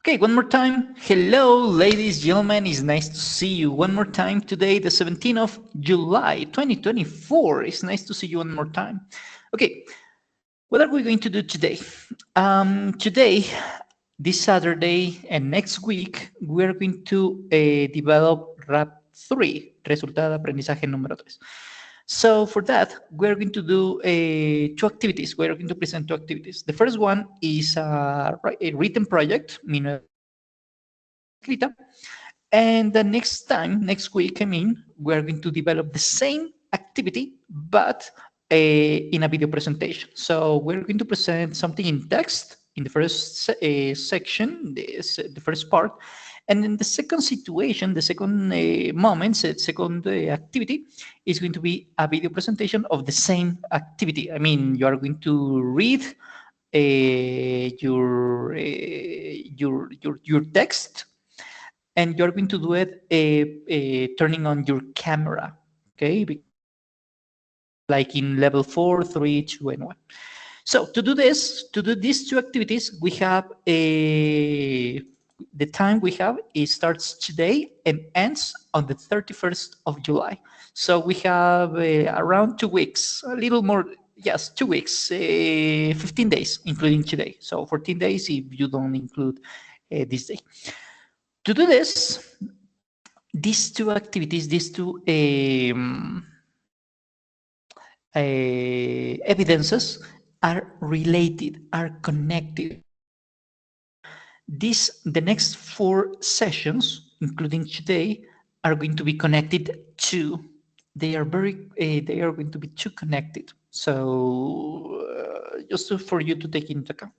Okay, one more time. Hello, ladies, gentlemen. It's nice to see you one more time today, the 17th of July, 2024. It's nice to see you one more time. Okay, what are we going to do today? Today, this Saturday and next week, we're going to develop RAP 3, Resultado de Aprendizaje número 3. So for that, we're going to do two activities. We're going to present two activities. The first one is a written project, and the next week, we're going to develop the same activity, but in a video presentation. So we're going to present something in text in the first section, the first part. And in the second situation, the second second activity is going to be a video presentation of the same activity. You are going to read your text, and you're going to do it turning on your camera, okay? Like in level 4, 3, 2, and 1. So to do these two activities, we have the time we have, it starts today and ends on the 31st of July. So we have around 2 weeks, a little more, yes, 2 weeks, 15 days, including today. So 14 days if you don't include this day. To do this, these two activities, these two evidences are related, are connected. The next 4 sessions, including today, are going to be connected to. They are going to be too connected. So just for you to take into account.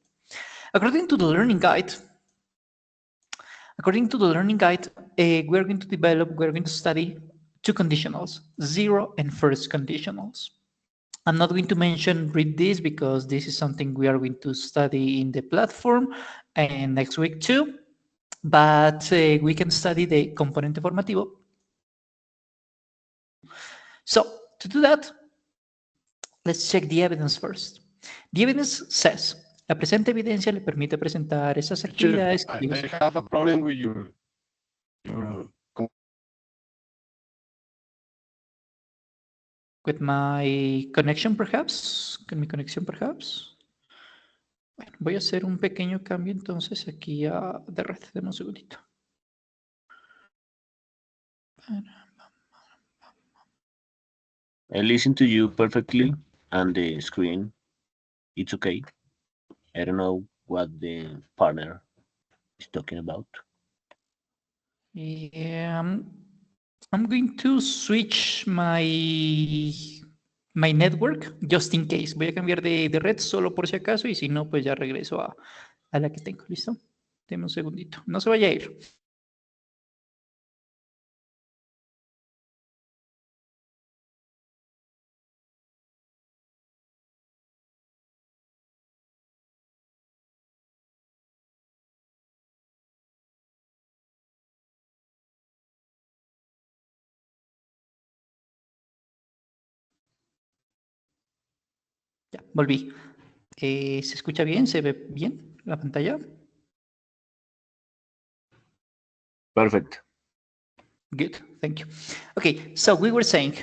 According to the learning guide, we're going to study two conditionals, zero and first conditionals. I'm not going to read this because this is something we are going to study in the platform and next week too, but we can study the componente formativo. So to do that, let's check the evidence first. The evidence says, la presente evidencia le permite presentar esas actividades. I have a problem with your with my connection, perhaps. Con mi conexión, perhaps. Bueno, voy a hacer un pequeño cambio entonces aquí de red. Deme un segundito. I listen to you perfectly on the screen. It's okay. I don't know what the partner is talking about. Yeah, I'm going to switch my network just in case. Voy a cambiar de red solo por si acaso y si no, pues ya regreso a la que tengo. ¿Listo? Deme un segundito. No se vaya a ir. Ya, volví. ¿Se escucha bien? ¿Se ve bien la pantalla? Perfect. Good, thank you. Okay, so we were saying,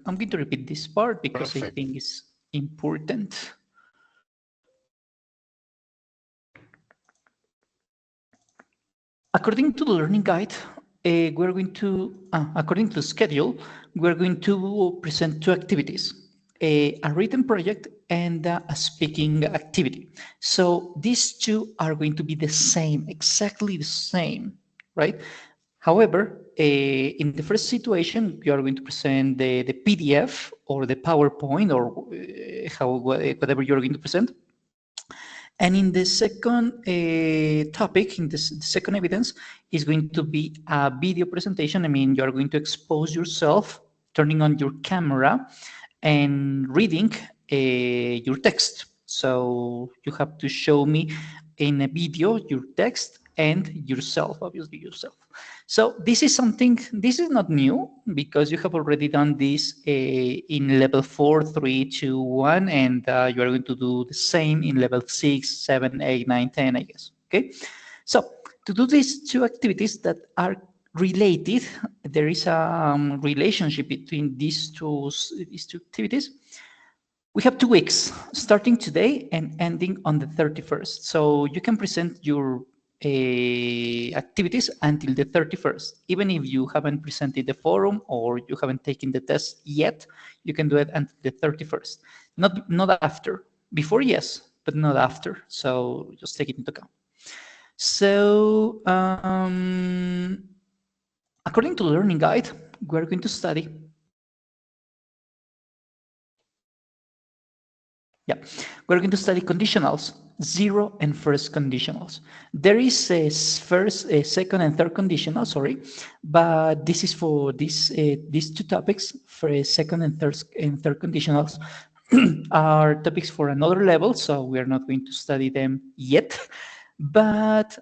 I'm going to repeat this part because Perfect. I think it's important. According to the learning guide, we're going to, according to the schedule, we're going to present two activities, a written project and a speaking activity. So these two are going to be the same, exactly the same, right? However, in the first situation, you are going to present the PDF or the PowerPoint or whatever you're going to present. And in the second topic, in the second evidence, is going to be a video presentation. You're going to expose yourself, turning on your camera and reading your text. So you have to show me in a video your text and yourself, obviously yourself. So this is something, this is not new because you have already done this in level 4, 3, 2, 1, and you are going to do the same in level 6, 7, 8, 9, 10, I guess, okay? So to do these two activities that are related, there is a relationship between these two activities. We have 2 weeks, starting today and ending on the 31st. So you can present your activities until the 31st. Even if you haven't presented the forum or you haven't taken the test yet, you can do it until the 31st. Not after. Before, yes, but not after. So just take it into account. So according to the learning guide, we're going to study. Yeah, we're going to study conditionals, 0 and first conditionals. There is a first, a second, and third conditional, sorry, but this is for these 2 topics. For second and third conditionals are topics for another level, so we are not going to study them yet. But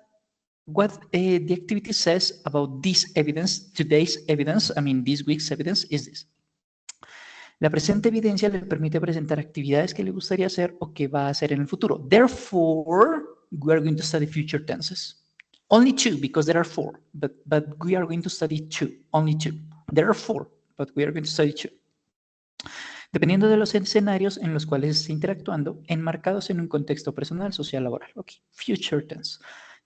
what the activity says about this evidence, today's evidence, I mean this week's evidence, is this. La presente evidencia le permite presentar actividades que le gustaría hacer o que va a hacer en el futuro. Therefore, we are going to study future tenses. Only 2, because there are 4, but we are going to study 2, only 2. There are 4, but we are going to study 2. Dependiendo de los escenarios en los cuales esté interactuando, enmarcados en un contexto personal, social, laboral. Ok, future tense.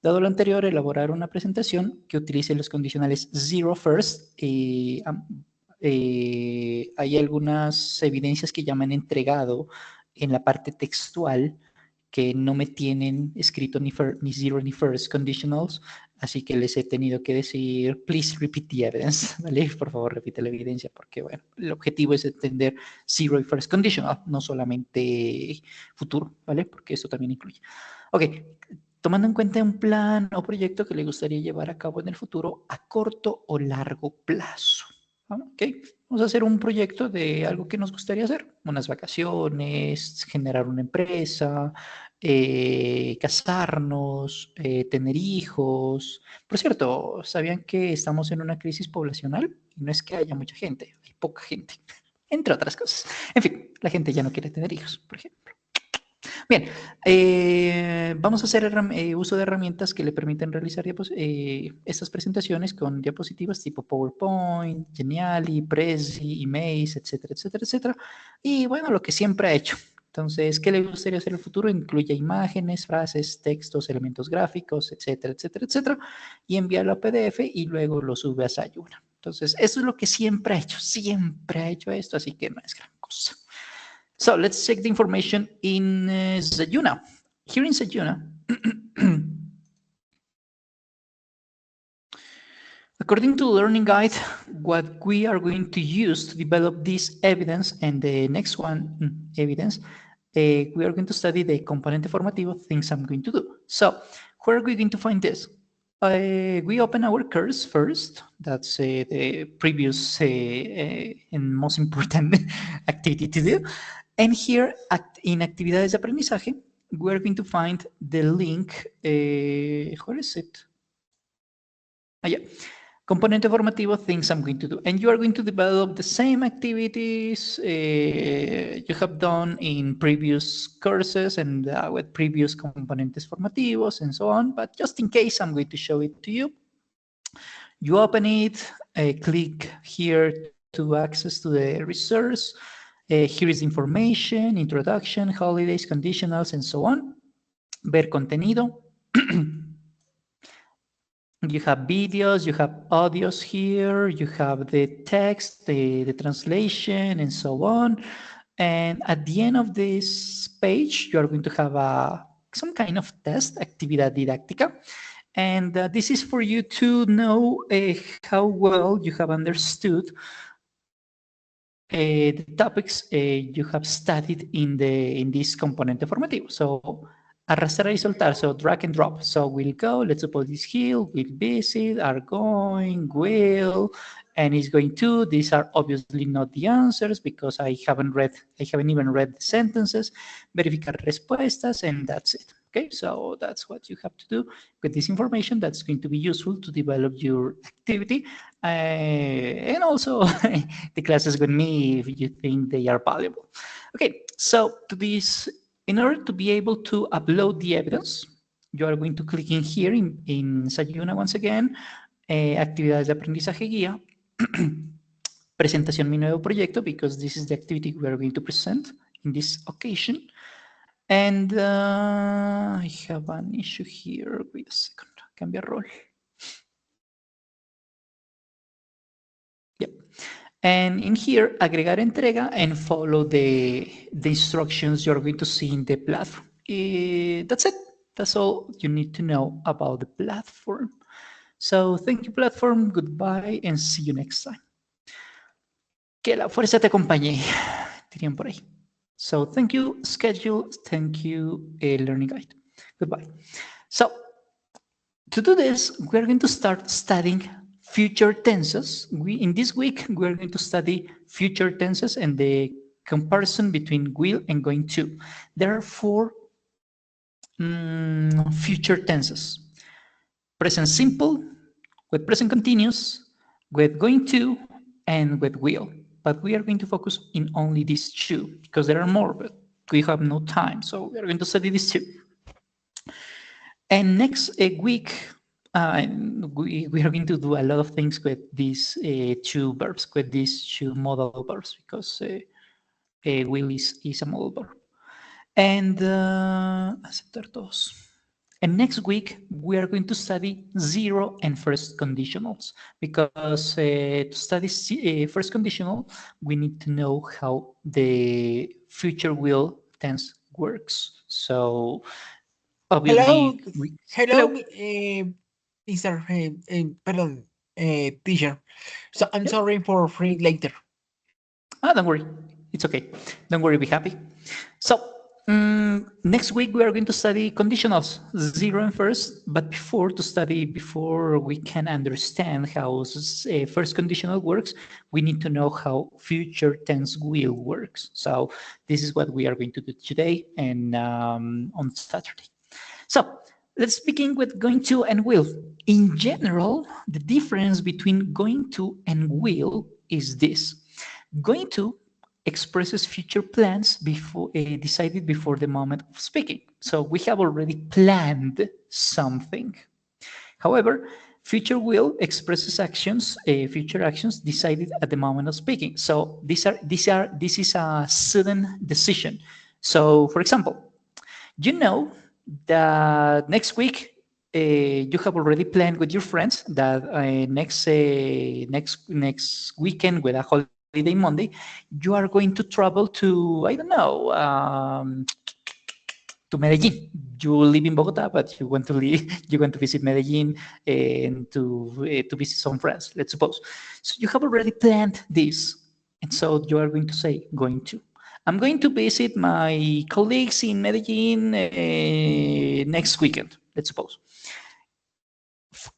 Dado lo anterior, elaborar una presentación que utilice los condicionales 0 first. Hay algunas evidencias que ya me han entregado en la parte textual que no me tienen escrito ni 0 ni first conditionals, así que les he tenido que decir, please repeat the evidence, ¿vale? Por favor, repite la evidencia, porque, bueno, el objetivo es entender 0 y first conditional, no solamente futuro, ¿vale? Porque eso también incluye. Ok, tomando en cuenta un plan o proyecto que le gustaría llevar a cabo en el futuro a corto o largo plazo. ¿Ok? Vamos a hacer un proyecto de algo que nos gustaría hacer, unas vacaciones, generar una empresa, casarnos, tener hijos. Por cierto, ¿sabían que estamos en una crisis poblacional? Y no es que haya mucha gente, hay poca gente, entre otras cosas. En fin, la gente ya no quiere tener hijos, por ejemplo. Bien, vamos a hacer uso de herramientas que le permiten realizar estas presentaciones con diapositivas tipo PowerPoint, Geniali, Prezi, Emails, etcétera, etcétera, etcétera. Y bueno, lo que siempre ha hecho. Entonces, ¿qué le gustaría hacer en el futuro? Incluye imágenes, frases, textos, elementos gráficos, etcétera, etcétera, etcétera. Y enviarlo a PDF y luego lo sube a Sayuna. Entonces, eso es lo que siempre ha hecho. Siempre ha hecho esto, así que no es gran cosa. So let's check the information in Sayuna. Here in Sayuna, according to the learning guide, what we are going to use to develop this evidence and the next one, evidence, we are going to study the componente formativo, things I'm going to do. So where are we going to find this? We open our course first. That's the previous and most important activity to do. And here in actividades de aprendizaje, we're going to find the link. Where is it? Yeah. Componente formativo, things I'm going to do. And you are going to develop the same activities you have done in previous courses and with previous componentes formativos and so on. But just in case, I'm going to show it to you. You open it, click here to access to the resource. Here is information, introduction, holidays, conditionals, and so on. Ver contenido. You have videos, you have audios here, you have the text, the translation, and so on. And at the end of this page, you are going to have some kind of test, actividad didáctica. And this is for you to know how well you have understood the topics you have studied in this componente formativo. So, arrastrar y soltar, so drag and drop. So we'll go, let's suppose this hill, we'll visit, are going, will, N is going to. These are obviously not the answers because I haven't even read the sentences. Verificar respuestas, and that's it. Okay, so that's what you have to do with this information. That's going to be useful to develop your activity, and also the classes with me if you think they are valuable. Okay, so in order to be able to upload the evidence, you are going to click in here in Sayuna once again, actividades de aprendizaje guía, presentación mi nuevo proyecto, because this is the activity we are going to present in this occasion. And I have an issue here. Wait a second. Cambia rol. Yep. And in here, agregar entrega and follow the instructions you're going to see in the platform. That's it. That's all you need to know about the platform. So thank you, platform. Goodbye and see you next time. Que la fuerza te acompañe, dirían por ahí. So thank you, schedule. Thank you, learning guide. Goodbye. So to do this, we're going to start studying future tenses. In this week, we're going to study future tenses and the comparison between will and going to. There are 4 future tenses. Present simple, with present continuous, with going to, and with will. But we are going to focus in only these 2 because there are more, but we have no time. So we are going to study these 2. And next week, we are going to do a lot of things with these 2 verbs, with these 2 modal verbs, because will is a modal verb. And aceptar todos. And next week, we are going to study 0 and first conditionals, because to study first conditional, we need to know how the future will tense works. So obviously, hello, Mr. Pardon, teacher. So I'm sorry for free later. Don't worry. It's okay. Don't worry. Be happy. So next week, we are going to study conditionals, 0 and first, but before we can understand how first conditional works, we need to know how future tense will works. So this is what we are going to do today and on Saturday. So let's begin with going to and will. In general, the difference between going to and will is this. Going to expresses future plans decided before the moment of speaking. So we have already planned something. However, future will expresses future actions decided at the moment of speaking. So this is a sudden decision. So, for example, you know that next week you have already planned with your friends that next weekend, with a holiday Monday, you are going to travel to, I don't know, to Medellin. You live in Bogota, but you want to visit Medellin and to visit some friends, let's suppose. So you have already planned this, and so you are going to say going to. I'm going to visit my colleagues in Medellin next weekend, let's suppose.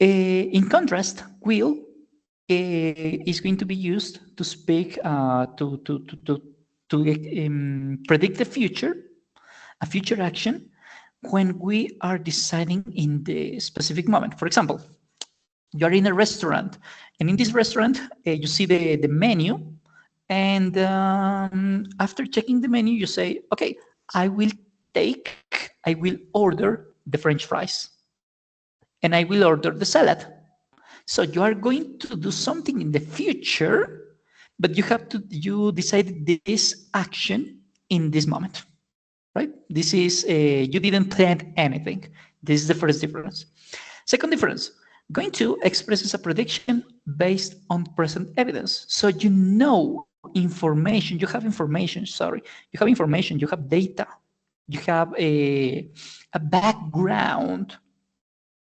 In contrast, will is going to be used to speak to predict the future, a future action, when we are deciding in the specific moment. For example, you are in a restaurant, and in this restaurant, you see the menu, and after checking the menu, you say, okay, I will order the French fries, and I will order the salad. So you are going to do something in the future, but you decided this action in this moment, right? This is, you didn't plan anything. This is the first difference. Second difference, going to expresses a prediction based on present evidence. So you know information, you have information, you have data, you have a background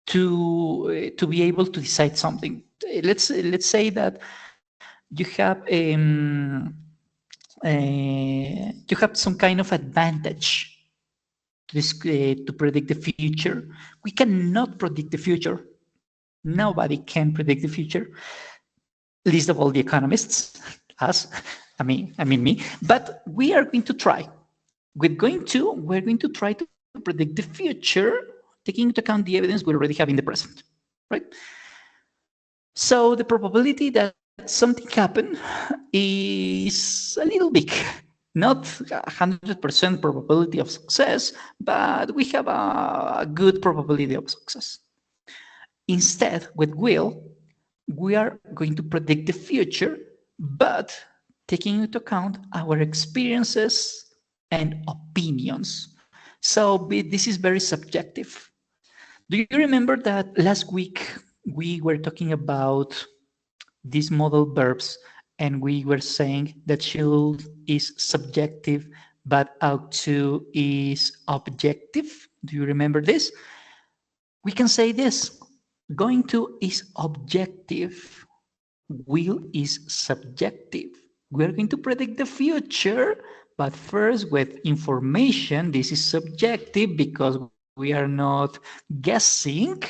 to be able to decide something. Let's say that you have some kind of advantage to predict the future. We cannot predict the future. Nobody can predict the future. least of all the economists, us, I mean me, but we are going to try. We're going to try to predict the future, taking into account the evidence we already have in the present, right? So the probability that something happen is a little big, not 100% probability of success, but we have a good probability of success. Instead, with will, we are going to predict the future, but taking into account our experiences and opinions. So this is very subjective. Do you remember that last week we were talking about these modal verbs and we were saying that should is subjective, but ought to is objective? Do you remember this? We can say this. Going to is objective. Will is subjective. We're going to predict the future, but first with information, this is subjective because we are not guessing.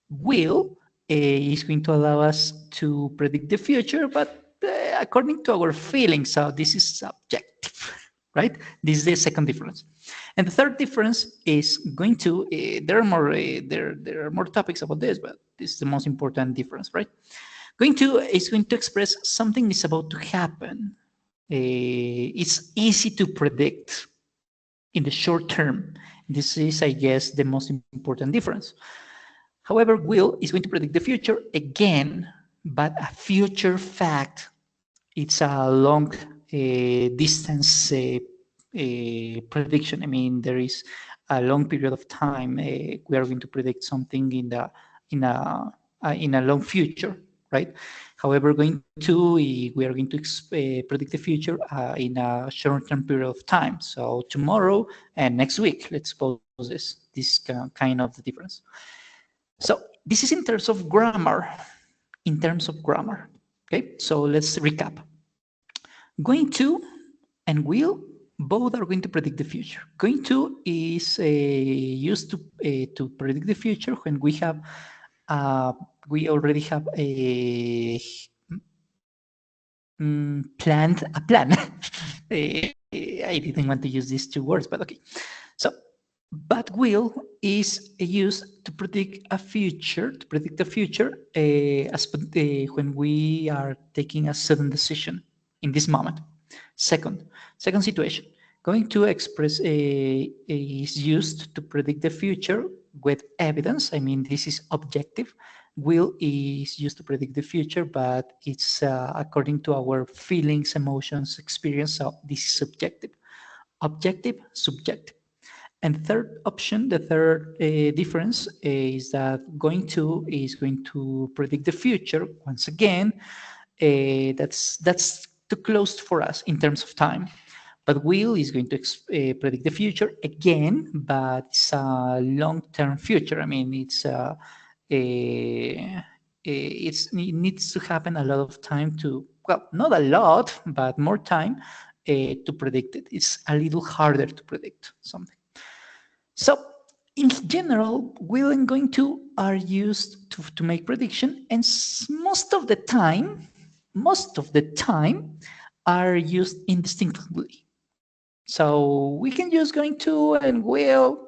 Will is going to allow us to predict the future, but according to our feelings, so this is subjective, right? This is the second difference. And the third difference is going to, there are more topics about this, but this is the most important difference, right? Going to is going to express something is about to happen. It's easy to predict in the short term. This is, I guess, the most important difference. However, will is going to predict the future again, but a future fact. It's a long distance prediction. I mean, there is a long period of time. We are going to predict something in a long future, right? However, we are going to predict the future in a short-term period of time. So tomorrow and next week, let's suppose this kind of the difference. So this is in terms of grammar. In terms of grammar, okay. So let's recap. Going to and will both are going to predict the future. Going to is used to predict the future when we have we already have a planned a plan. I didn't want to use these two words, but okay. So, but will is used to predict a future, when we are taking a sudden decision in this moment. Second situation, going to express is used to predict the future with evidence. I mean, this is objective. Will is used to predict the future, but it's according to our feelings, emotions, experience. So this is subjective. Objective, subjective. And third option, the third difference is that going to is going to predict the future. Once again, that's too close for us in terms of time. But will is going to predict the future again, but it's a long-term future. I mean, it needs to happen a lot of time to, well, not a lot, but more time to predict it. It's a little harder to predict something. So in general, will and going to are used to make prediction, and most of the time are used indistinctly. So we can use going to and will,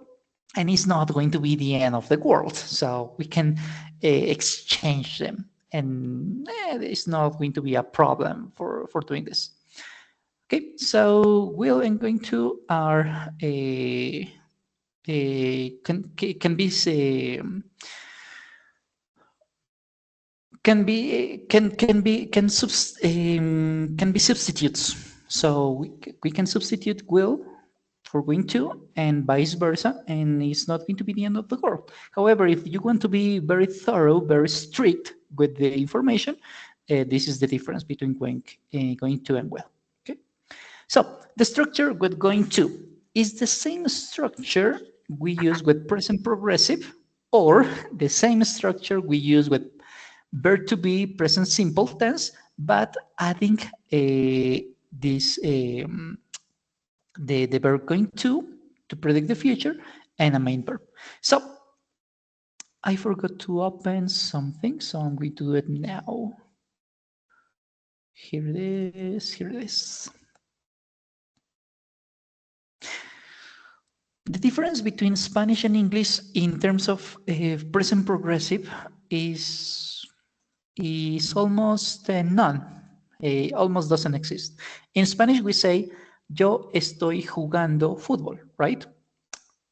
and it's not going to be the end of the world. So we can exchange them, and it's not going to be a problem for doing this. Okay, so will and going to are can be substitutes. So we can substitute will for going to and vice versa, and it's not going to be the end of the world. However, if you want to be very thorough, very strict with the information, this is the difference between going to and will. Okay. So the structure with going to is the same structure we use with present progressive, or the same structure we use with verb to be present simple tense, but adding this the verb going to predict the future and a main verb. So I forgot to open something, so I'm going to do it now. Here it is. Here it is. The difference between Spanish and English in terms of present progressive is almost none. Almost doesn't exist. In Spanish, we say, yo estoy jugando fútbol, right?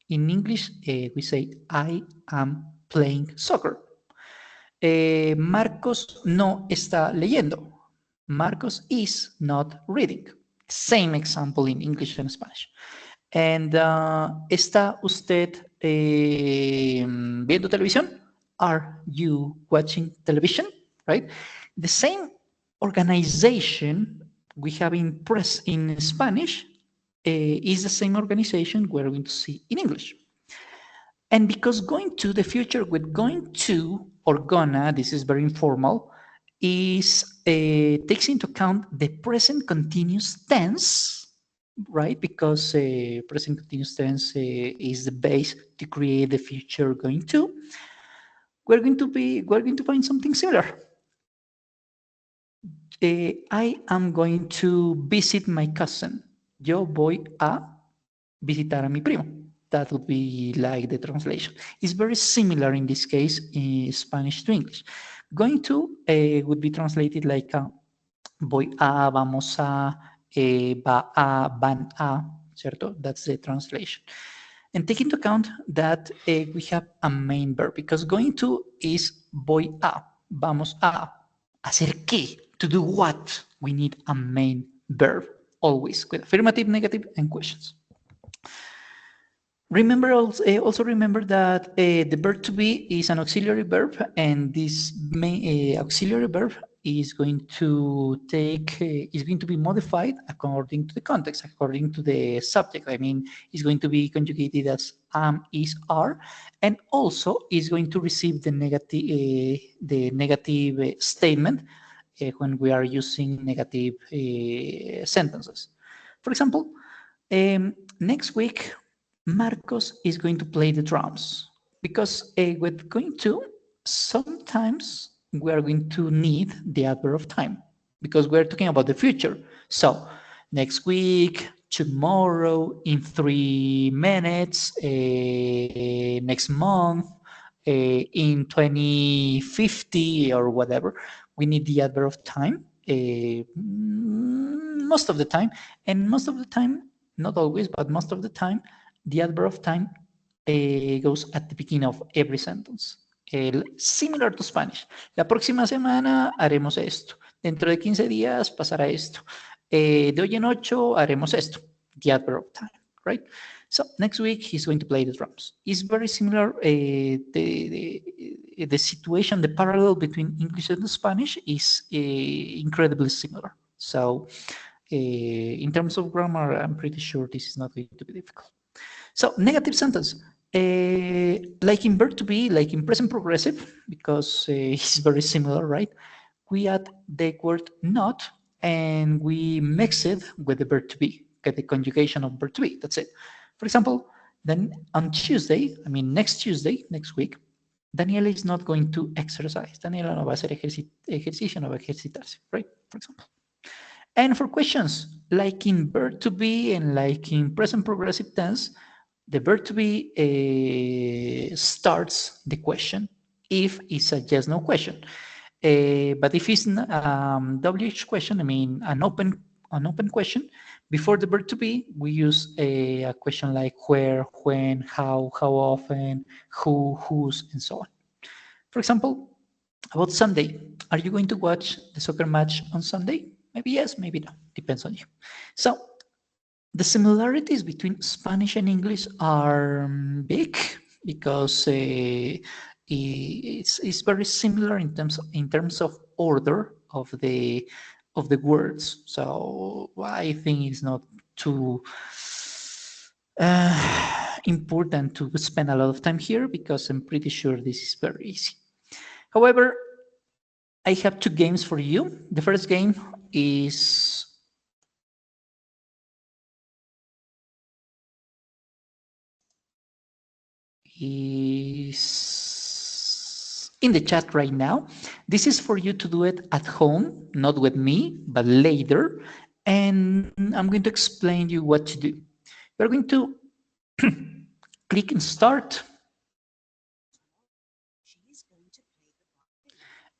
In English, we say, I am playing soccer. Marcos no está leyendo. Marcos is not reading. Same example in English and Spanish. And ¿está usted viendo televisión? Are you watching television? Right? The same organization we have in press in Spanish is the same organization we're going to see in English. And because going to the future with going to or gonna, this is very informal, is takes into account the present continuous tense, right? Because present continuous tense is the base to create the future going to. We're going to find something similar. I am going to visit my cousin. Yo voy a visitar a mi primo. That would be like the translation. It's very similar in this case in Spanish to English. Going to would be translated like voy a, vamos a, va a, van a, ¿cierto? That's the translation. And take into account that we have a main verb because going to is voy a, vamos a, hacer qué, to do what. We need a main verb always with affirmative, negative, and questions. Remember also remember that the verb to be is an auxiliary verb, and this auxiliary verb is going to be modified according to the context, according to the subject. I mean, it's going to be conjugated as am, is, are, and also is going to receive the negative statement when we are using negative sentences. For example, next week, Marcos is going to play the drums because with going to, sometimes we are going to need the adverb of time because we're talking about the future. So next week, tomorrow, in 3 minutes, next month, in 2050 or whatever, we need the adverb of time most of the time. And most of the time, not always, but most of the time, the adverb of time goes at the beginning of every sentence. Similar to Spanish. La próxima semana haremos esto. Dentro de 15 días pasará esto. De hoy en 8 haremos esto. The adverb of time, right? So next week he's going to play the drums. It's very similar. The situation, the parallel between English and Spanish is incredibly similar. So in terms of grammar, I'm pretty sure this is not going to be difficult. So negative sentence, like in verb to be, like in present progressive, because it's very similar, right? We add the word not and we mix it with the verb to be, get the conjugation of verb to be, that's it. For example, then on Tuesday, I mean next Tuesday, next week, Daniela is not going to exercise. Daniela no va a hacer ejercicio, no va a ejercitarse, right? For example. And for questions, like in verb to be and like in present progressive tense, the verb to be starts the question if it's a yes/no question. But if it's WH question, I mean an open question, before the verb to be, we use a question like where, when, how often, who, whose, and so on. For example, about Sunday, are you going to watch the soccer match on Sunday? Maybe yes, maybe no, depends on you. So the similarities between Spanish and English are big because it's very similar in terms of order of the words. So I think it's not too important to spend a lot of time here because I'm pretty sure this is very easy. However, I have 2 games for you. The first game is in the chat right now. This is for you to do it at home, not with me, but later. And I'm going to explain you what to do. You're going to click and start.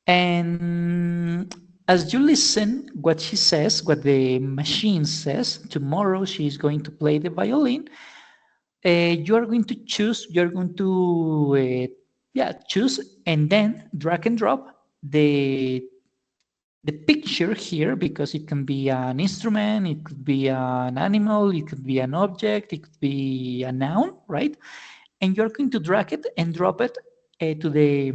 And as you listen what she says, what the machine says, tomorrow she's going to play the violin, you are going to choose, you're going to choose and then drag and drop the picture here, because it can be an instrument, it could be an animal, it could be an object, it could be a noun, right? And you're going to drag it and drop it to the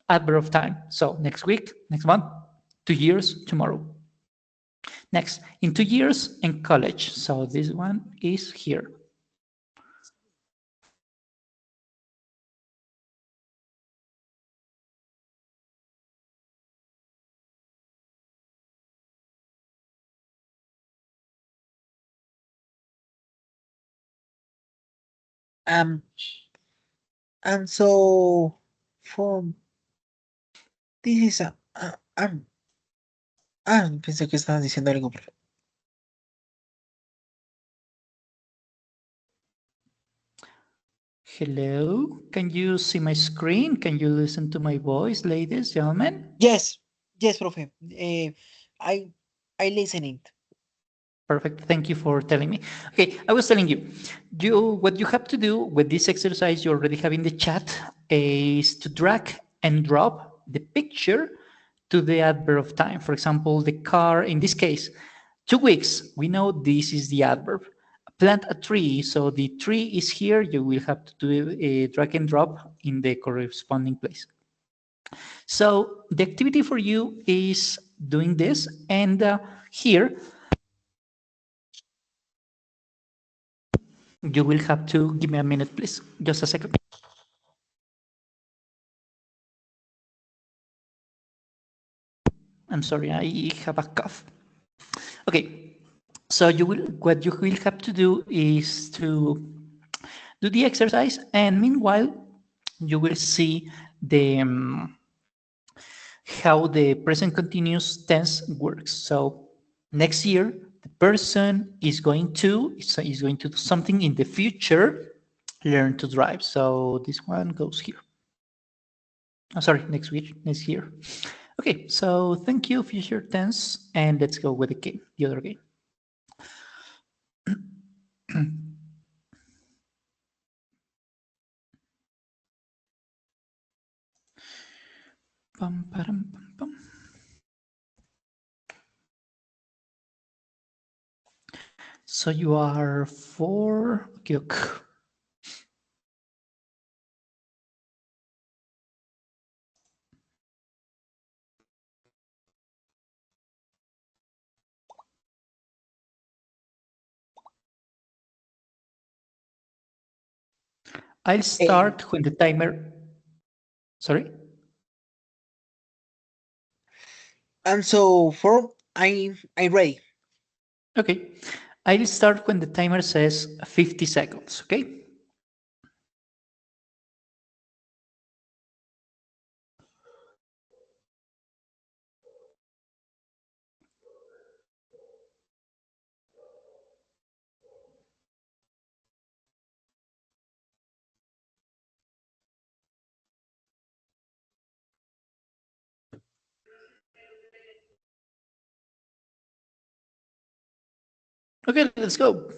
adverb of time. So next week, next month, 2 years, tomorrow. Next, in 2 years in college. So this one is here. Um, and so for this is pensé que estaban diciendo algo. Hello, can you see my screen? Can you listen to my voice, ladies, gentlemen? Yes, profe. I listening. Perfect. Thank you for telling me. Okay, I was telling you, what you have to do with this exercise you already have in the chat is to drag and drop the picture to the adverb of time. For example, the car, in this case, 2 weeks, we know this is the adverb. Plant a tree, so the tree is here, you will have to do a drag and drop in the corresponding place. So the activity for you is doing this, and here you will have to give me a minute, please. Just a second. I'm sorry, I have a cough. Okay, so what you will have to do is to do the exercise, and meanwhile, you will see the how the present continuous tense works. So next year, the person is going to do something in the future, learn to drive. So this one goes here. Oh, sorry, next week, next year. Okay, so thank you, future tense, and let's go with the game, the other game. Pam, param, pam, pam. So you are 4. Okay. I'll start when the timer. Sorry. And so for I ready. Okay. I'll start when the timer says 50 seconds. Okay. Okay, let's go.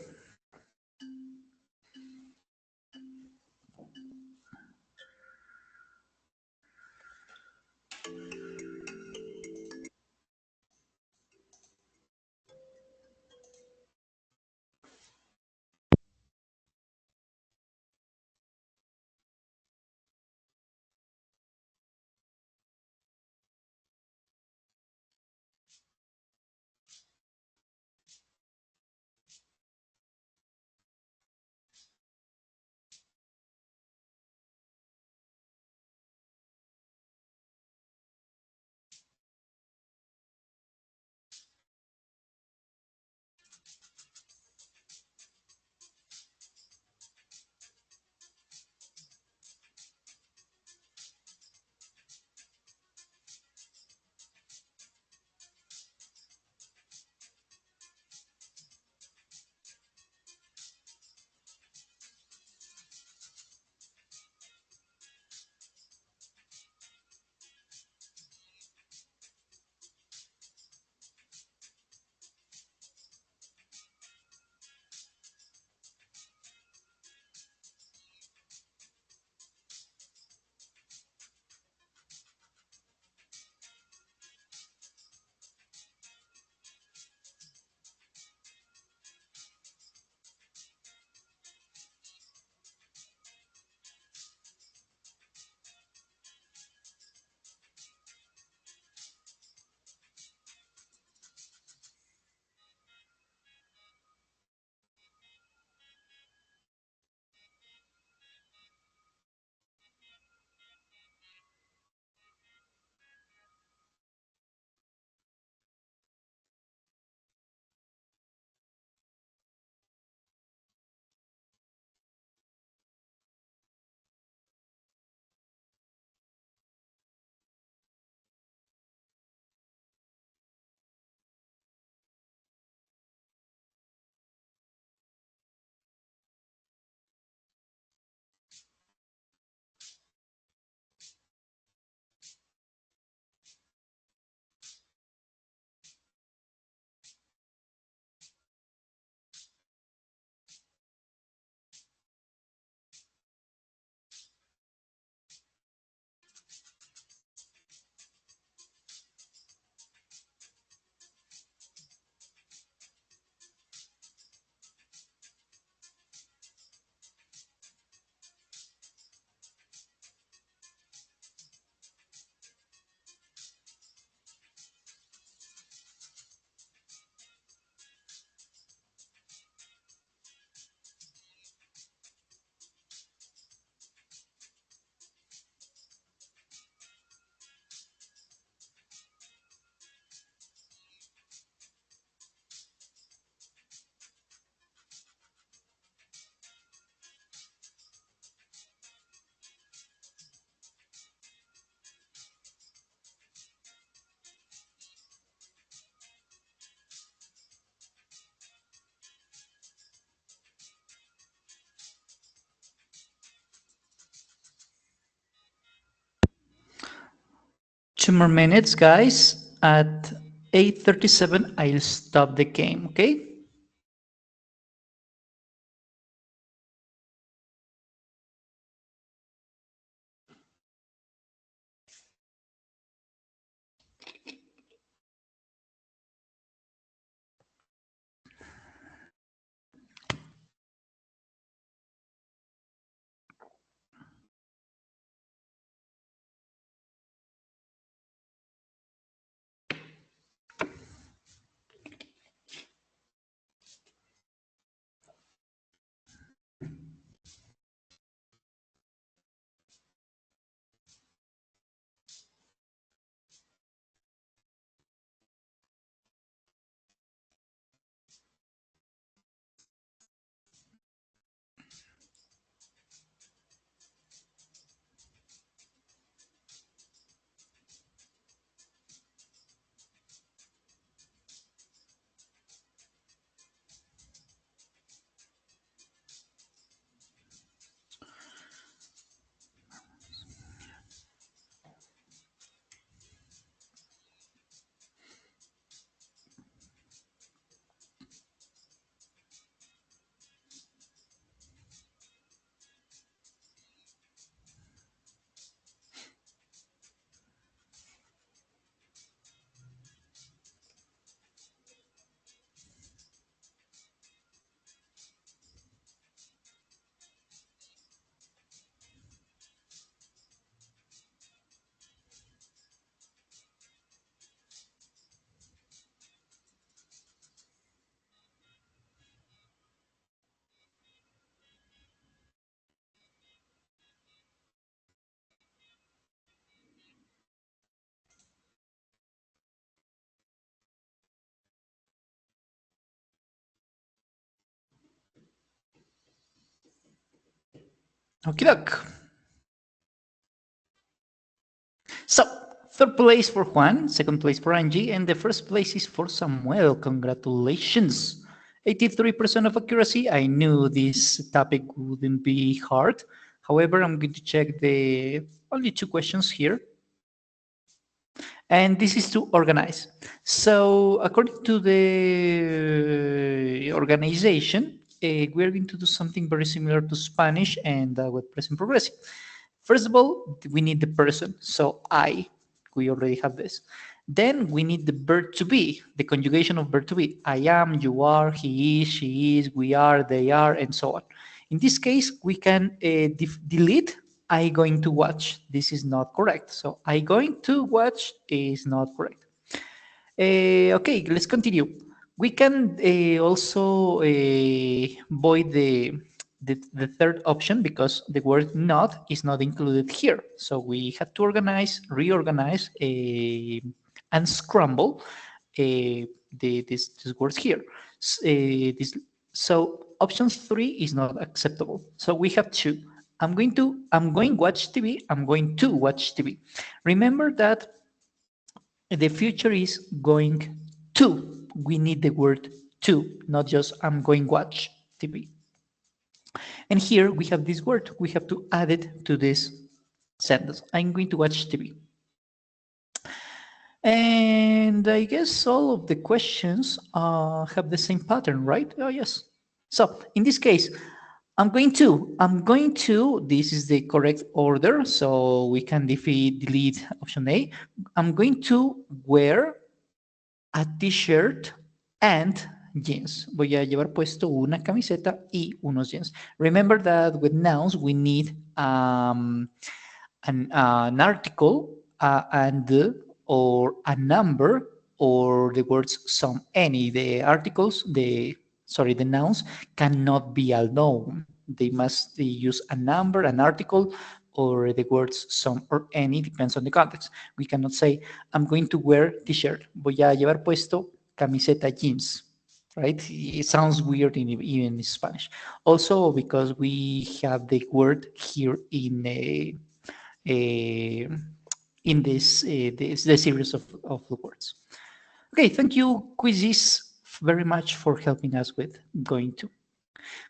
2 more minutes, guys. At 8:37, I'll stop the game, okay? Okie doke. So, third place for Juan, second place for Angie, and the first place is for Samuel. Congratulations. 83% of accuracy. I knew this topic wouldn't be hard. However, I'm going to check the only 2 questions here. And this is to organize. So according to the organization, we're going to do something very similar to Spanish and with present progressive. First of all, we need the person. So I, we already have this. Then we need the verb to be, the conjugation of verb to be. I am, you are, he is, she is, we are, they are, and so on. In this case, we can delete I going to watch. This is not correct. So I going to watch is not correct. Okay, let's continue. We can also void the third option because the word not is not included here. So we have to organize, reorganize, and scramble these words here. So option 3 is not acceptable. So we have 2. I'm going watch TV. I'm going to watch TV. Remember that the future is going to. We need the word to, not just I'm going watch TV. And here we have this word. We have to add it to this sentence. I'm going to watch TV. And I guess all of the questions have the same pattern, right? Oh, yes. So in this case, I'm going to, this is the correct order, so we can delete option A. I'm going to wear a t-shirt and jeans. Voy a llevar puesto una camiseta y unos jeans. Remember that with nouns, we need an article and or a number or the words some, any. The articles, the nouns cannot be a noun. They must use a number, an article, or the words some or any, depends on the context. We cannot say, I'm going to wear t-shirt. Voy a llevar puesto camiseta jeans, right? It sounds weird even in Spanish. Also because we have the word here in the series of the words. Okay, thank you, Quizzes, very much for helping us with going to.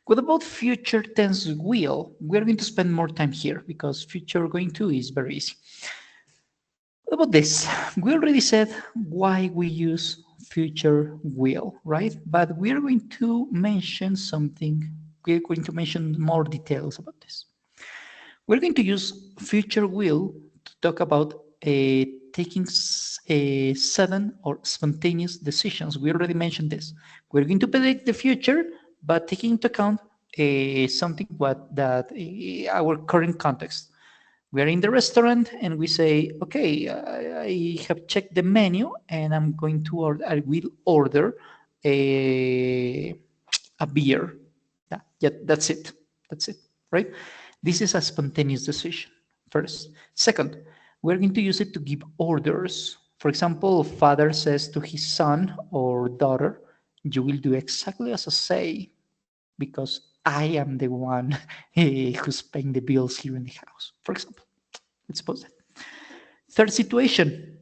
What about future tense will? We're going to spend more time here because future going to is very easy. About this, we already said why we use future will, right? But we are going to mention something. We're going to mention more details about this. We're going to use future will to talk about taking 7 or spontaneous decisions. We already mentioned this. We're going to predict the future, but taking into account something that our current context. We are in the restaurant and we say, okay, I have checked the menu and I'm going to order, I will order a beer. Yeah, that's it. That's it, right? This is a spontaneous decision, first. Second, we're going to use it to give orders. For example, father says to his son or daughter, you will do exactly as I say, because I am the one who's paying the bills here in the house, for example. Let's suppose that. Third situation,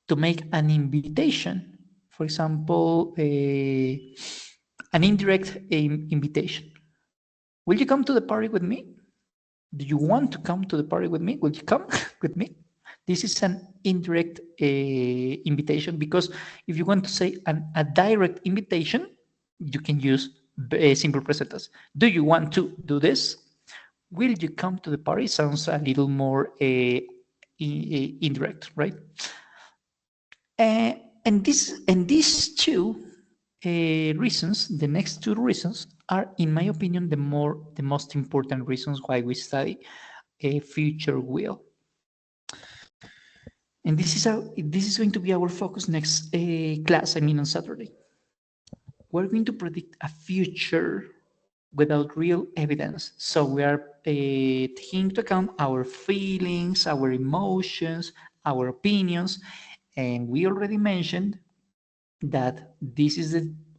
to make an invitation. For example, an indirect invitation. Will you come to the party with me? Do you want to come to the party with me? Will you come with me? This is an indirect invitation, because if you want to say a direct invitation, you can use simple present tense. Do you want to do this? Will you come to the party? Sounds a little more indirect, right? And these two reasons, the next two reasons, are, in my opinion, the most important reasons why we study a future will. And this is going to be our focus next class. I mean, on Saturday, we're going to predict a future without real evidence. So we are taking into account our feelings, our emotions, our opinions, and we already mentioned that this is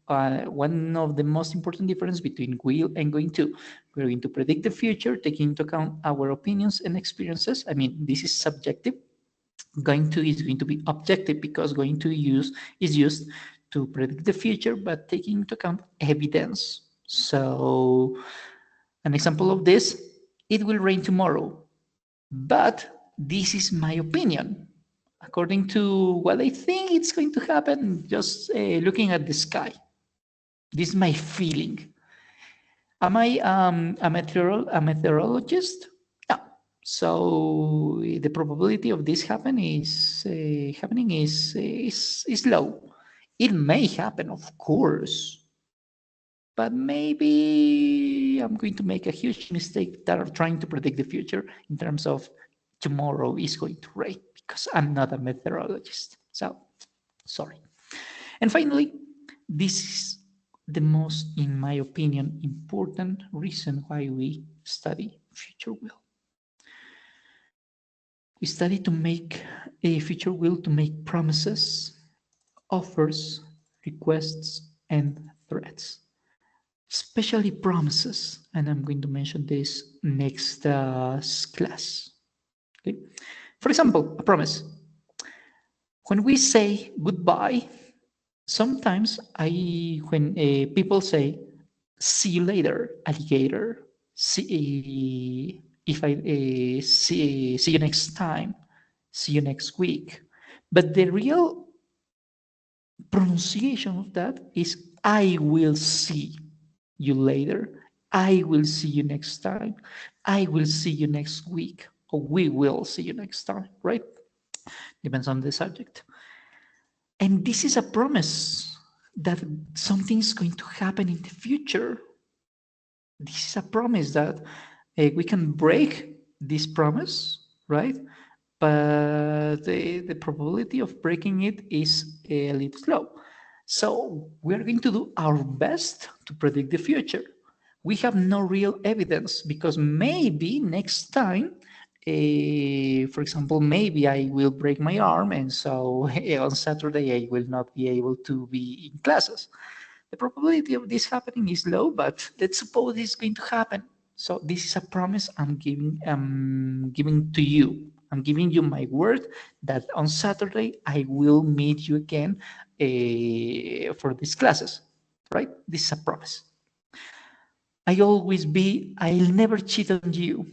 one of the most important difference between will and going to. We're going to predict the future, taking into account our opinions and experiences. I mean, this is subjective. Going to is going to be objective, because going to is used to predict the future, but taking into account evidence. So an example of this, it will rain tomorrow, but this is my opinion. According to what I think it's going to happen, just looking at the sky. This is my feeling. Am I a meteorologist? No. So the probability of this happening is low. It may happen, of course, but maybe I'm going to make a huge mistake that I'm trying to predict the future in terms of tomorrow is going to rain, because I'm not a meteorologist. So, sorry. And finally, this is the most, in my opinion, important reason why we study future will. We study to make a future will, to make promises, offers, requests, and threats. Especially promises, and I'm going to mention this next class. Okay? For example, a promise. When we say goodbye, sometimes when people say, see you later, alligator, see you next time, see you next week. But the real pronunciation of that is, I will see you later. I will see you next time. I will see you next week. Or we will see you next time, right? Depends on the subject. And this is a promise that something is going to happen in the future. This is a promise that we can break this promise, right? But the probability of breaking it is a little low. So we're going to do our best to predict the future. We have no real evidence, because maybe next time, for example, maybe I will break my arm, and so on Saturday I will not be able to be in classes. The probability of this happening is low, but let's suppose it's going to happen. So this is a promise I'm giving to you. I'm giving you my word that on Saturday I will meet you again for these classes, right? This is a promise. I'll never cheat on you.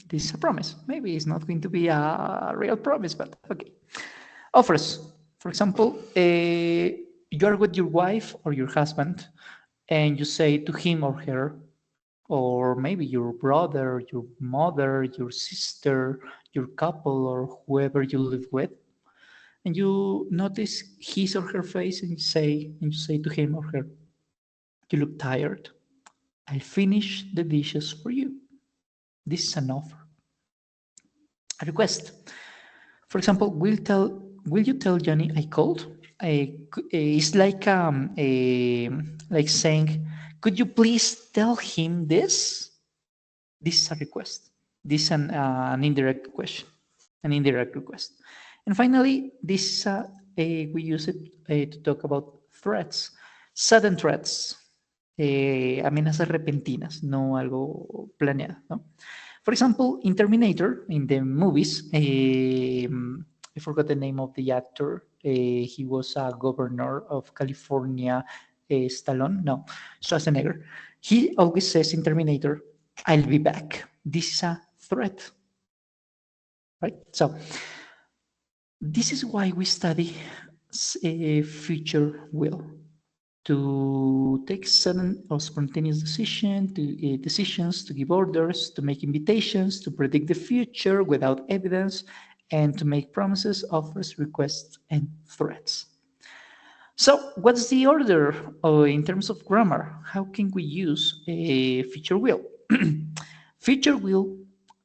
This is a promise. Maybe it's not going to be a real promise, but okay. Offers. For example, you are with your wife or your husband, and you say to him or her, or maybe your brother, your mother, your sister, your couple, or whoever you live with, and you notice his or her face, and you say to him or her, "You look tired. I'll finish the dishes for you." This is an offer. A request. For example, will you tell Johnny I called? It's like saying, could you please tell him this? This is a request. This is an indirect question, an indirect request. And finally, this we use it to talk about threats, sudden threats, amenazas repentinas, no algo planeado, ¿no? For example, in Terminator, in the movies, I forgot the name of the actor. He was a governor of California, Stallone, no, Schwarzenegger. He always says in Terminator, "I'll be back." This is a threat, right? So this is why we study future will, to take sudden or spontaneous decisions, to give orders, to make invitations, to predict the future without evidence, and to make promises, offers, requests, and threats. So what's the order in terms of grammar? How can we use a future will? Future will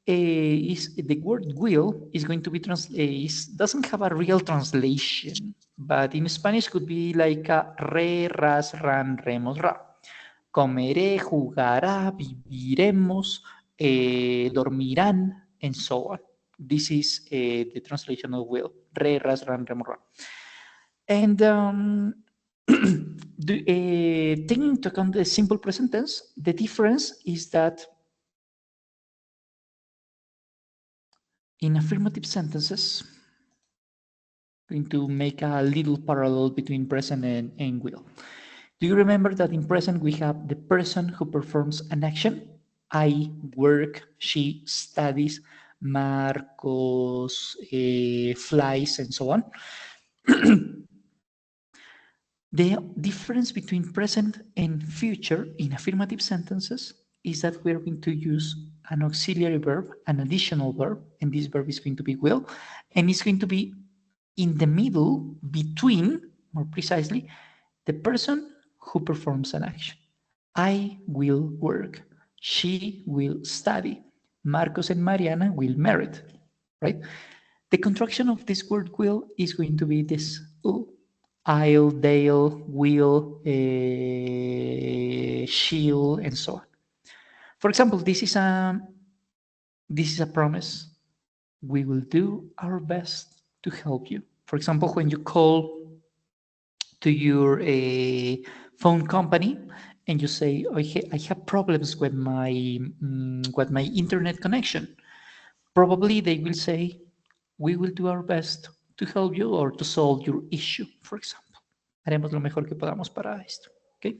is the word will is going to be doesn't have a real translation, but in Spanish could be like re, ras, ran, remos, ra. Comeré, jugará, viviremos, dormirán, and so on. This is the translation of will. Re, ras, ran, remos, ra. And taking into account the simple present tense, the difference is that in affirmative sentences, going to make a little parallel between present and will. Do you remember that in present we have the person who performs an action? I work, she studies, Marcos flies, and so on. The difference between present and future in affirmative sentences is that we're going to use an auxiliary verb, an additional verb, and this verb is going to be will, and it's going to be in the middle between, more precisely, the person who performs an action. I will work. She will study. Marcos and Mariana will marry, right? The contraction of this word will is going to be this I'll, they'll, will, she'll, and so on. For example, this is a promise. We will do our best to help you. For example, when you call to your phone company and you say, I have problems with my internet connection, probably they will say, we will do our best to help you or to solve your issue, for example. Haremos lo mejor que podamos para esto. Okay?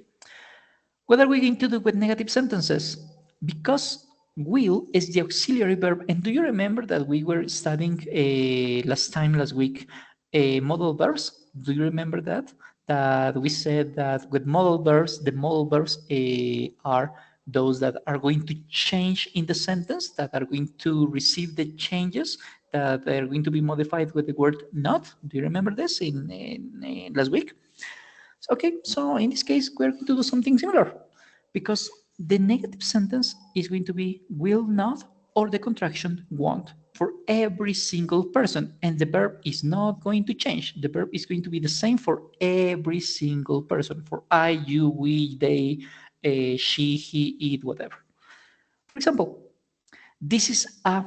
What are we going to do with negative sentences? Because will is the auxiliary verb. And do you remember that we were studying last week, modal verbs? Do you remember that? That we said that with modal verbs, the modal verbs are those that are going to change in the sentence, that are going to receive the changes, that are going to be modified with the word not. Do you remember this in last week? Okay, so in this case, we're going to do something similar because the negative sentence is going to be will not or the contraction won't for every single person. And the verb is not going to change. The verb is going to be the same for every single person, for I, you, we, they, she, he, it, whatever. For example, this is a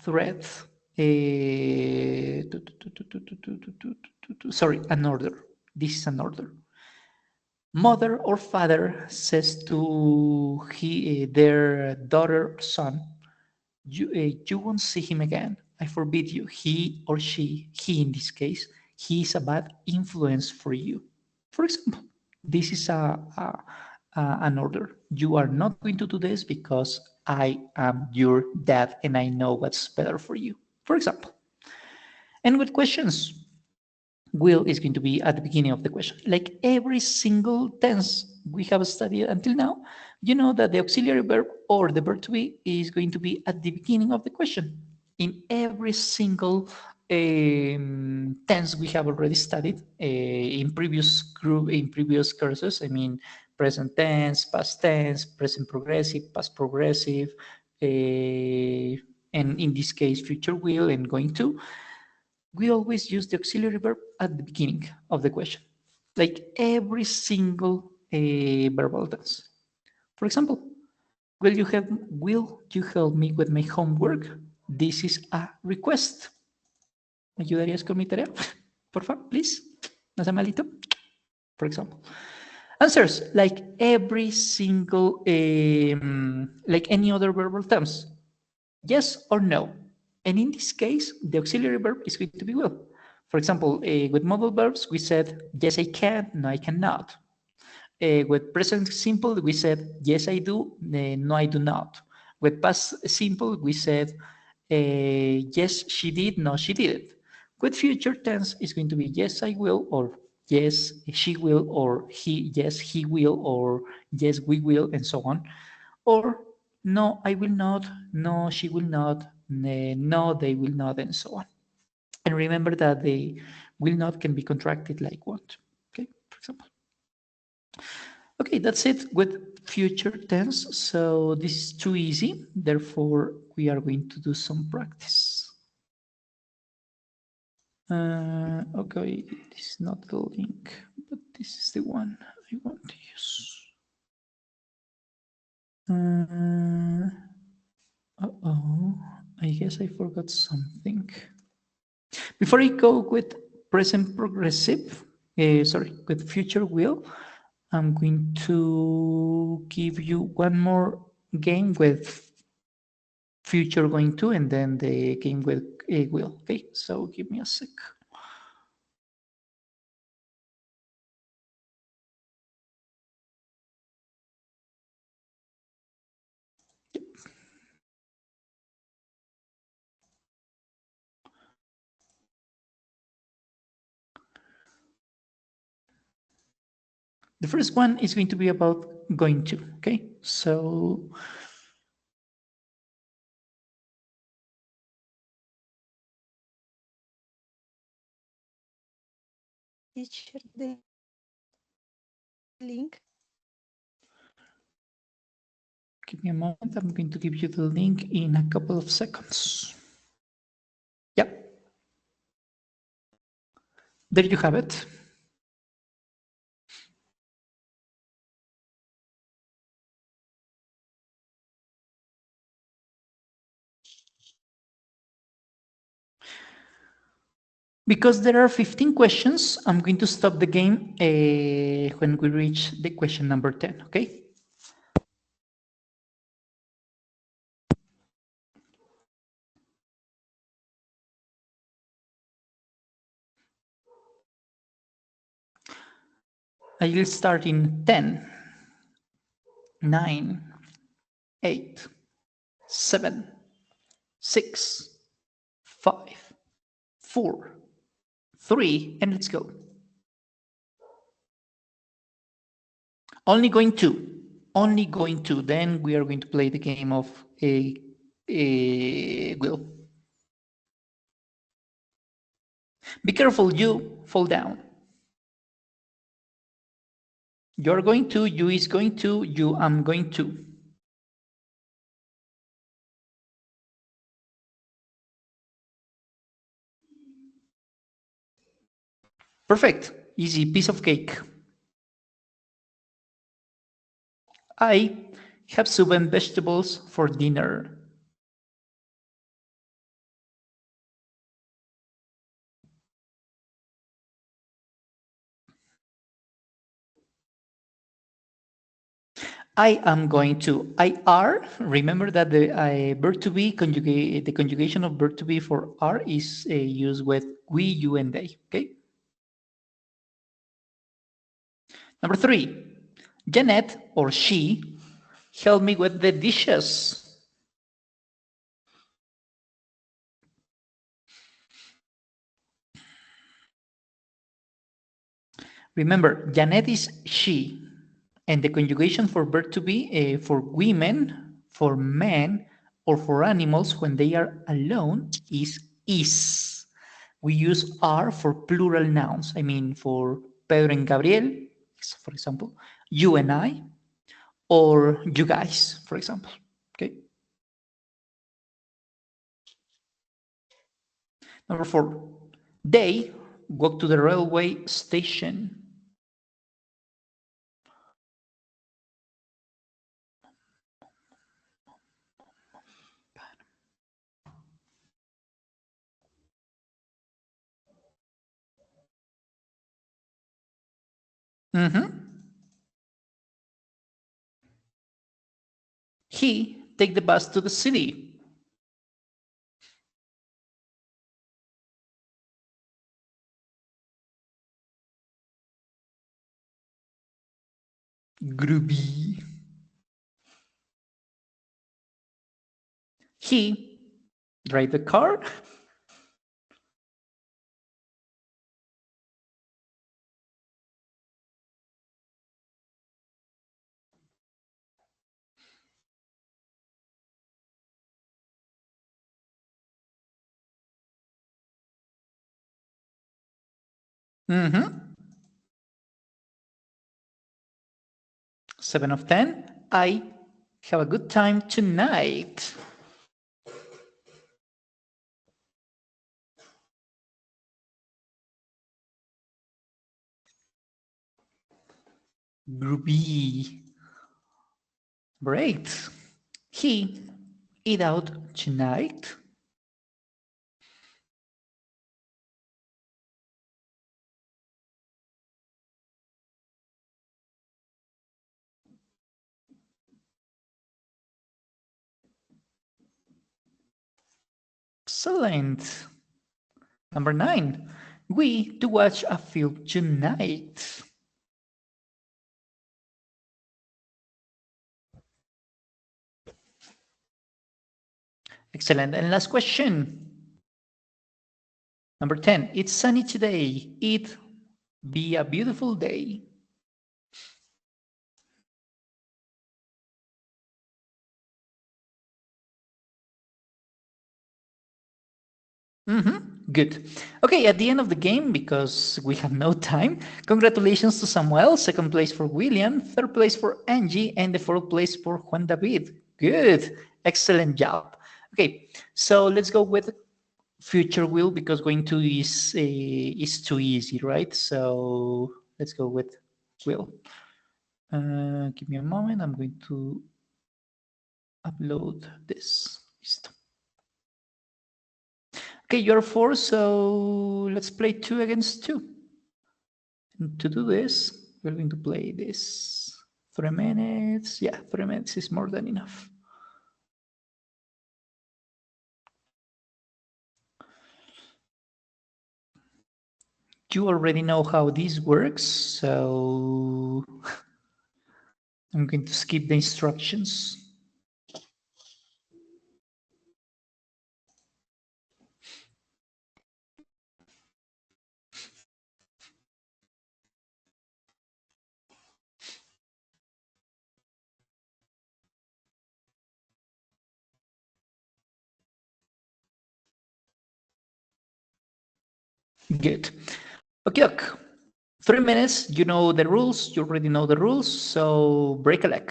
threat. Sorry, an order. This is an order. Mother or father says to their daughter or son, you won't see him again. I forbid you. He or she, he in this case, he is a bad influence for you. For example, this is an order. You are not going to do this because I am your dad and I know what's better for you, for example. And with questions, will is going to be at the beginning of the question. Like every single tense we have studied until now, you know that the auxiliary verb or the verb to be is going to be at the beginning of the question. In every single tense we have already studied in previous courses. I mean, present tense, past tense, present progressive, past progressive, and in this case, future will and going to. We always use the auxiliary verb at the beginning of the question, like every single verbal tense. For example, will you help me with my homework? This is a request. ¿Me ayudarías con mi tarea? Por favor, please. No sea malito. For example. Answers, like every single, like any other verbal terms. Yes or no. And in this case, the auxiliary verb is going to be will. For example, with modal verbs, we said, yes, I can, no, I cannot. With present simple, we said, yes, I do, no, I do not. With past simple, we said, yes, she did, no, she didn't. With future tense, it's going to be, yes, I will, or yes, she will, or yes, he will, or yes, we will, and so on. Or no, I will not, no, she will not, no, they will not, and so on. And remember that the will not can be contracted like want, okay, for example. Okay, that's it with future tense. So this is too easy. Therefore, we are going to do some practice. Okay, this is not the link, but this is the one I want to use. Uh-oh, I guess I forgot something. Before I go with present progressive, with future will, I'm going to give you one more game with future going to, and then the game with will. Okay, so give me a sec. The first one is going to be about going to, okay? So Teacher, the link. give me a moment. I'm going to give you the link in a couple of seconds. Yep. There you have it. Because there are 15 questions, I'm going to stop the game when we reach the question number 10, okay? I will start in 10, 9, 8, 7, 6, 5, 4, 3, and let's go. Only going to, then we are going to play the game of will. Be careful, you fall down. You're going to, you is going to, you am going to. Perfect, easy, piece of cake. I have soup and vegetables for dinner. I am going to. I are. Remember that the verb to be conjugate. The conjugation of verb to be for are is used with we, you, and they. Okay. Number 3, Janet or she help me with the dishes. Remember, Janet is she, and the conjugation for verb to be for women, for men, or for animals when they are alone is. We use are for plural nouns. I mean, for Pedro and Gabriel, for example, you and I, or you guys, for example. Okay. Number 4, they walk to the railway station. He take the bus to the city. Groovy. He drive the car. Mm-hmm. 7 of 10. I have a good time tonight. Groovy. Great. He eat out tonight. Excellent. Number 9. We to watch a film tonight. Excellent. And last question. Number 10. It's sunny today. It be a beautiful day. Good. Okay, at the end of the game, because we have no time, congratulations to Samuel, second place for William, third place for Angie, and the fourth place for Juan David. Good. Excellent job. Okay, so let's go with future will, because going to is too easy, right? So let's go with will. Give me a moment. I'm going to upload this. Listo. Okay, you're 4, so let's play 2 against 2. And to do this, we're going to play this 3 minutes. Yeah, 3 minutes is more than enough. You already know how this works, so I'm going to skip the instructions. Good. Okay, look. 3 minutes, you know the rules, you already know the rules, so break a leg.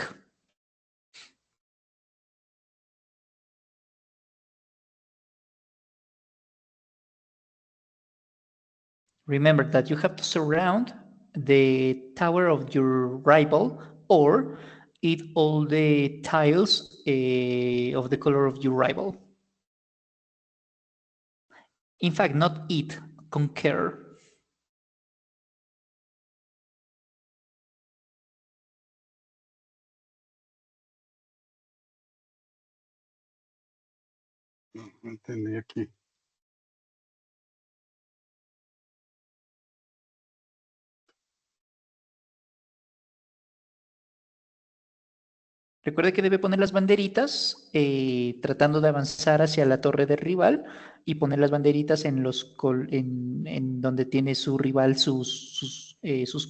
Remember that you have to surround the tower of your rival or eat all the tiles of the color of your rival. In fact, not eat, conquer. No entendí aquí. Recuerde que debe poner las banderitas tratando de avanzar hacia la torre del rival y poner las banderitas en en donde tiene su rival sus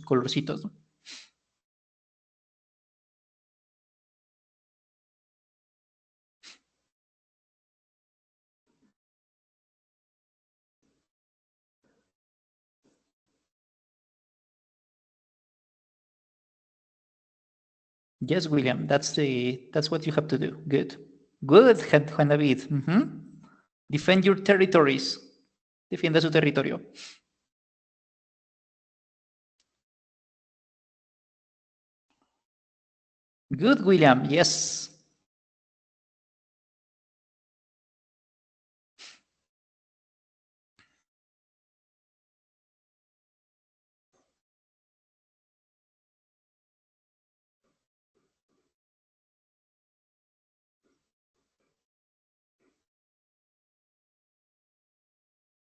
colorcitos, ¿no? Yes, William, that's what you have to do. Good. Good, Juan David. Defend your territories. Defienda su territorio. Good, William. Yes.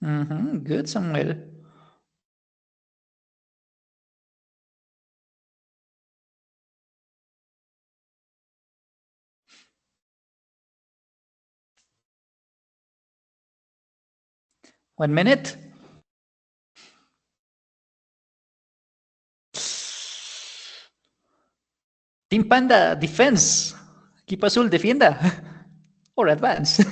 Good, Samuel. One minute. Team Panda, defense. Equipo azul, defienda. Or advance.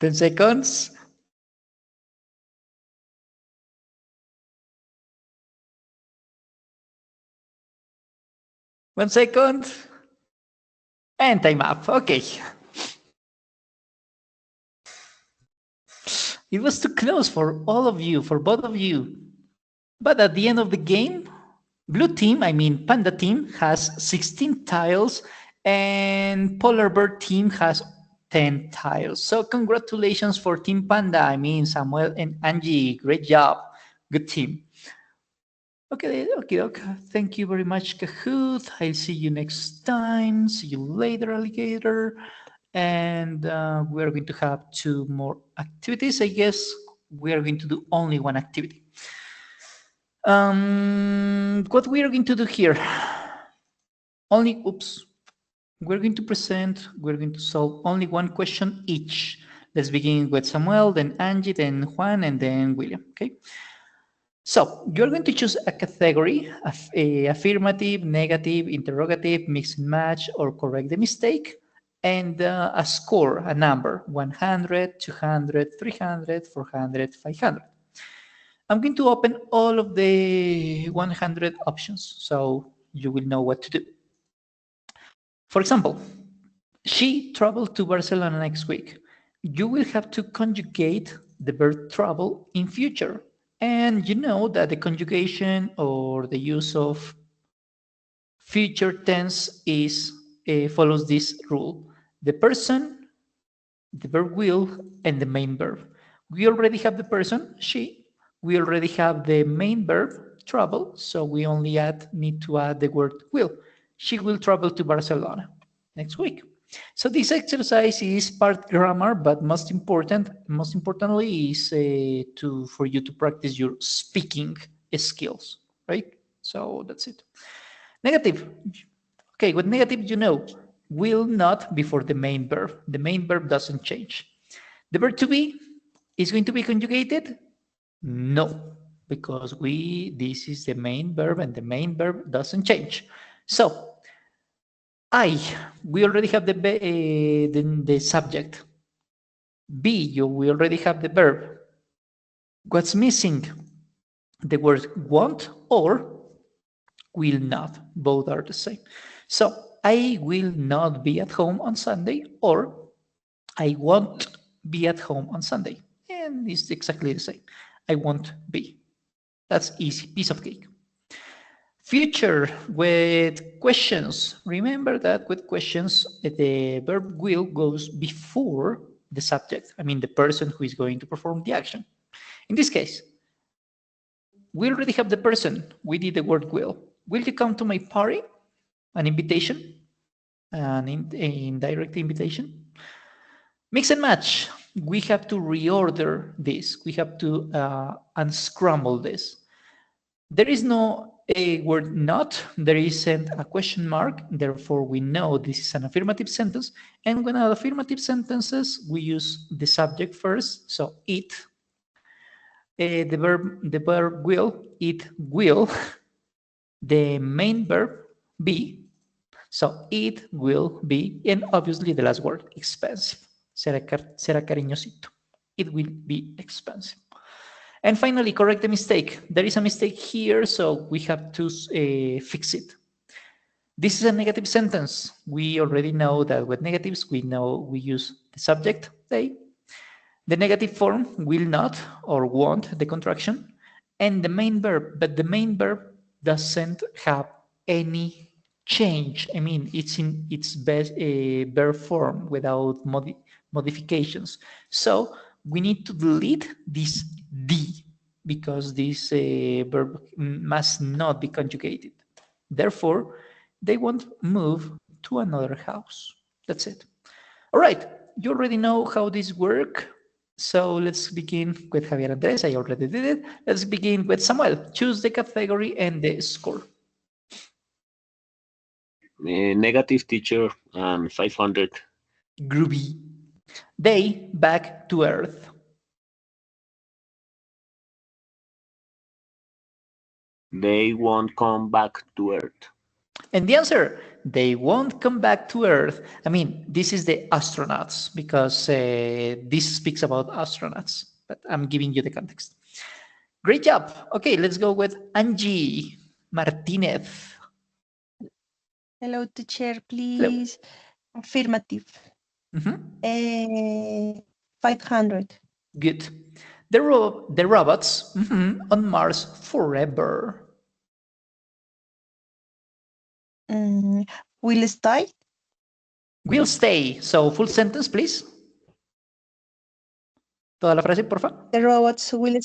Ten seconds. One second. And time up. Okay. It was too close for all of you, for both of you. But at the end of the game, blue team, I mean Panda team, has 16 tiles and Polar Bear team has 10 tiles. So congratulations for Team Panda. I mean, Samuel and Angie, great job. Good team. Okay. Thank you very much, Kahoot. I'll see you next time. See you later, alligator. And we're going to have 2 more activities. I guess we are going to do only one activity. What we are going to do here, we're going to solve only one question each. Let's begin with Samuel, then Angie, then Juan, and then William, okay? So you're going to choose a category, affirmative, negative, interrogative, mix and match, or correct the mistake, and a score, a number, 100, 200, 300, 400, 500. I'm going to open all of the 100 options, so you will know what to do. For example, she traveled to Barcelona next week. You will have to conjugate the verb travel in future. And you know that the conjugation or the use of future tense follows this rule. The person, the verb will, and the main verb. We already have the person, she. We already have the main verb, travel. So we only need to add the word will. She will travel to Barcelona next week. So this exercise is part grammar, but most importantly is for you to practice your speaking skills, right? So that's it. Negative. Okay, with negative, you know, will not before the main verb. The main verb doesn't change. The verb to be is going to be conjugated? No, because this is the main verb and the main verb doesn't change. So we already have the subject. B, we already have the verb. What's missing? The word won't or will not. Both are the same. So I will not be at home on Sunday, or I won't be at home on Sunday. And it's exactly the same. I won't be. That's easy, piece of cake. Future with questions. Remember that with questions, the verb will goes before the subject. I mean, the person who is going to perform the action. In this case, we already have the person. We did the word will. Will you come to my party? An invitation, an indirect invitation. Mix and match. We have to reorder this. We have to unscramble this. There is no a word not, there isn't a question mark, therefore we know this is an affirmative sentence. And when our affirmative sentences, we use the subject first, so it. The verb will, it will. The main verb be, so it will be, and obviously the last word, expensive. Será cariñosito. It will be expensive. And finally, correct the mistake. There is a mistake here, so we have to fix it. This is a negative sentence. We already know that with negatives, we use the subject, they. The negative form will not or won't, the contraction, and the main verb, but the main verb doesn't have any change. I mean, it's in its best verb form without modifications. So we need to delete this D because this verb must not be conjugated. Therefore, they won't move to another house. That's it. All right, you already know how this works. So let's begin with Javier Andres. I already did it. Let's begin with Samuel. Choose the category and the score. Negative teacher and 500. Groovy. They back to Earth. They won't come back to Earth. And the answer, they won't come back to Earth. I mean, this is the astronauts because this speaks about astronauts, but I'm giving you the context. Great job. Okay, let's go with Angie Martinez. Hello, teacher, please. Hello. Affirmative. 500. Good. The robots on Mars forever. Will stay? Will stay. So full sentence, please. Toda la frase, por favor. The robots will.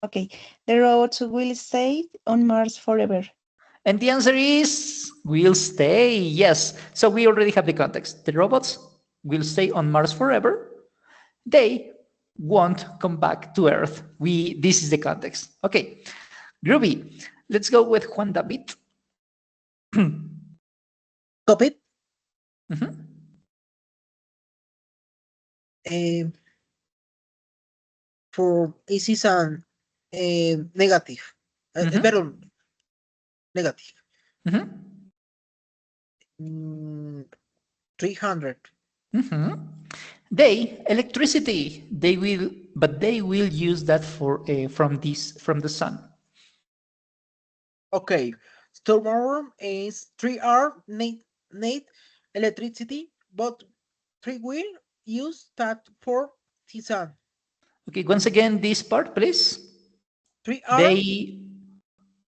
Okay. The robots will stay on Mars forever. And the answer is will stay. Yes. So we already have the context. The robots will stay on Mars forever. They won't come back to Earth. This is the context. Okay. Groovy. Let's go with Juan David. Copy. For this is a negative. Pero negative. 300. They electricity. They will use that for from the sun. Okay. Tomorrow is 3 hours need electricity, but 3 will use that for the sun. Okay, once again, this part, please. 3 hours.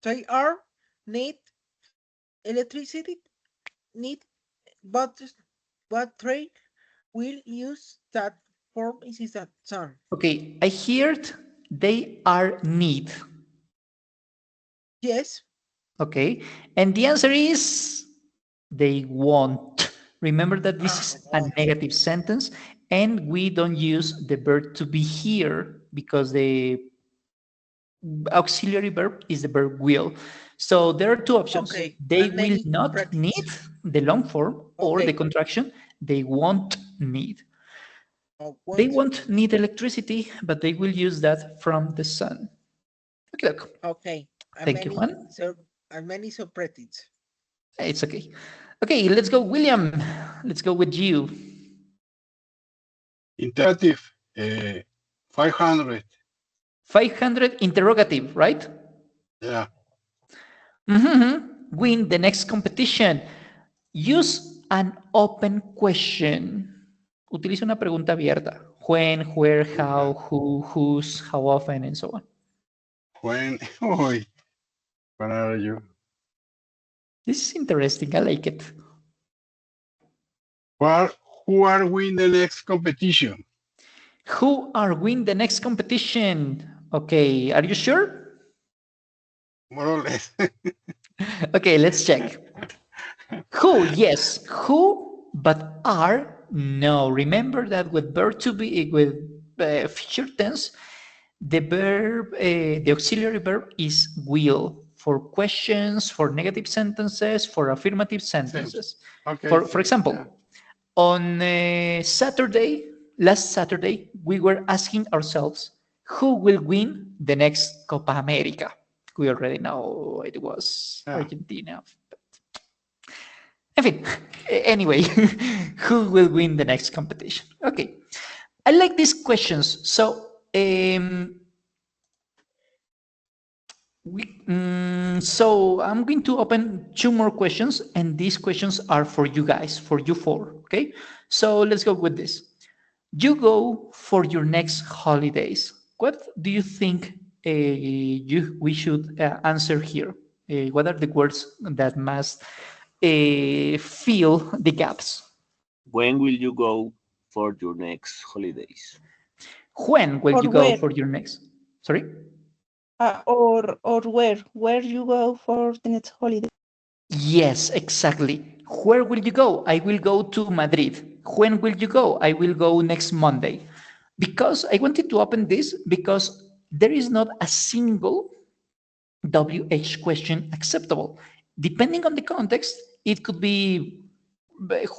3 hours need electricity, but 3 will use that for the sun. Okay, I heard they are need. Yes. Okay, and the answer is they won't. Remember that this is a negative sentence, and we don't use the verb to be here because the auxiliary verb is the verb will. So there are two options. Okay. They will not need the long form or the contraction. They won't need. They won't need electricity, but they will use that from the sun. Okay, look. Okay. Thank you, Juan. Many subreddits. It's okay. Okay, let's go, William. Let's go with you. Interrogative, 500. 500 interrogative, right? Yeah. Win the next competition. Use an open question. Utiliza una pregunta abierta. When, where, how, who, whose, how often, and so on. When, oh, when are you? This is interesting. I like it. Who are we in the next competition? Who are win the next competition? Okay, are you sure? More or less. Okay, let's check. Who, yes. Who, but are, no. Remember that with verb to be, with future tense, the verb, the auxiliary verb is will for questions, for negative sentences, for affirmative sentences. Okay. For example, yeah. on last Saturday, we were asking ourselves, who will win the next Copa America? We already know it was Yeah. Argentina. En fin, anyway, who will win the next competition? Okay, I like these questions. So, so I'm going to open two more questions, and these questions are for you guys, for you four. Okay, so let's go with this. You go for your next holidays. What do you think we should answer here? What are the words that must fill the gaps? When will you go for your next holidays? When will Or you go where? for your next? Sorry? Or where you go for the next holiday. Yes, exactly. Where will you go? I will go to Madrid. When will you go? I will go next Monday. Because I wanted to open this because there is not a single WH question acceptable. Depending on the context, it could be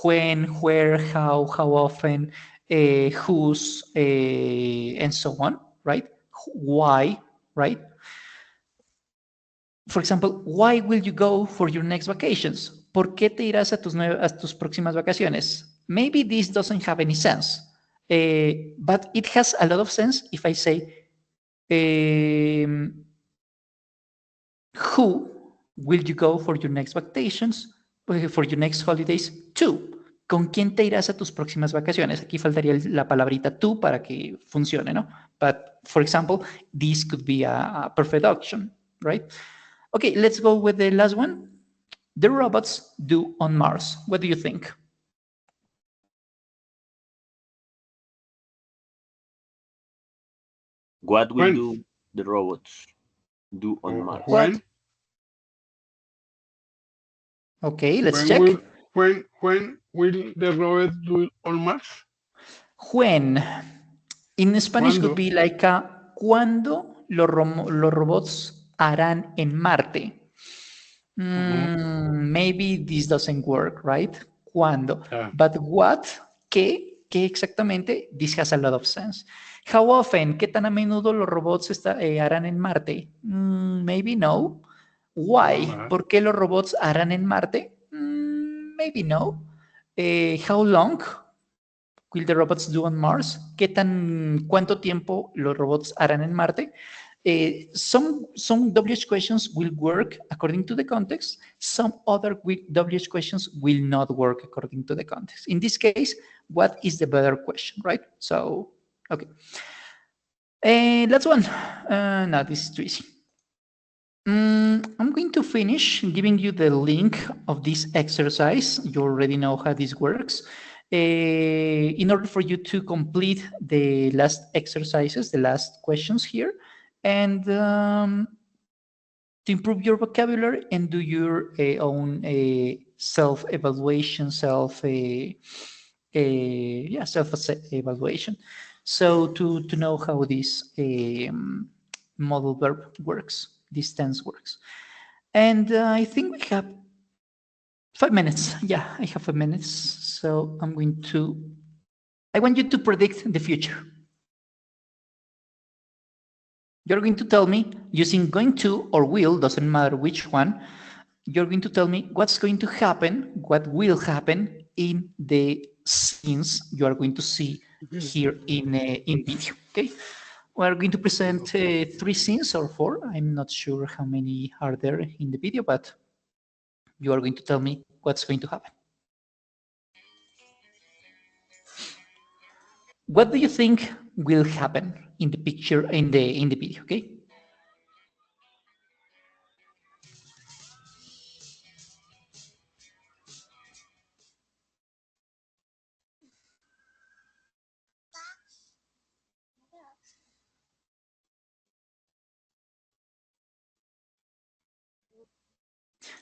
when, where, how often, whose, and so on, right? Why, right? For example, why will you go for your next vacations? ¿Por qué te irás a tus próximas vacaciones? Maybe this doesn't have any sense, but it has a lot of sense if I say, who will you go for your next vacations, for your next holidays to? ¿Con quién te irás a tus próximas vacaciones? Aquí faltaría la palabrita to para que funcione, ¿no? But for example, this could be a perfect option, right? Okay, let's go with the last one. The robots do on Mars. What do you think? What will When? do the robots do on Mars? When? Okay, let's When check. when will the robot do on Mars? When. In Spanish ¿Cuándo? could be like ¿cuándo los robots harán en Marte? Maybe this doesn't work, right? ¿Cuándo? Yeah. But what? ¿Qué? ¿Qué exactamente? This has a lot of sense. How often? ¿Qué tan a menudo los robots harán en Marte? Maybe no. Why? No. ¿Por qué los robots harán en Marte? Maybe no. How long will the robots do on Mars? ¿Cuánto tiempo los robots harán en Marte? Some WH questions will work according to the context. Some other WH questions will not work according to the context. In this case, what is the better question, right? So, okay. Last one. No, this is too easy. I'm going to finish giving you the link of this exercise. You already know how this works. In order for you to complete the last exercises, the last questions here, and to improve your vocabulary and do your own self-evaluation, self-evaluation. So to know how this model verb works, this tense works. And I think we have 5 minutes. Yeah, I have 5 minutes. So I want you to predict the future. You're going to tell me using going to or will, doesn't matter which one. You're going to tell me what's going to happen, what will happen in the scenes you are going to see here in video. Okay, we're going to present 3 scenes or 4. I'm not sure how many are there in the video, but you are going to tell me what's going to happen. What do you think will happen in the picture in the video? Okay.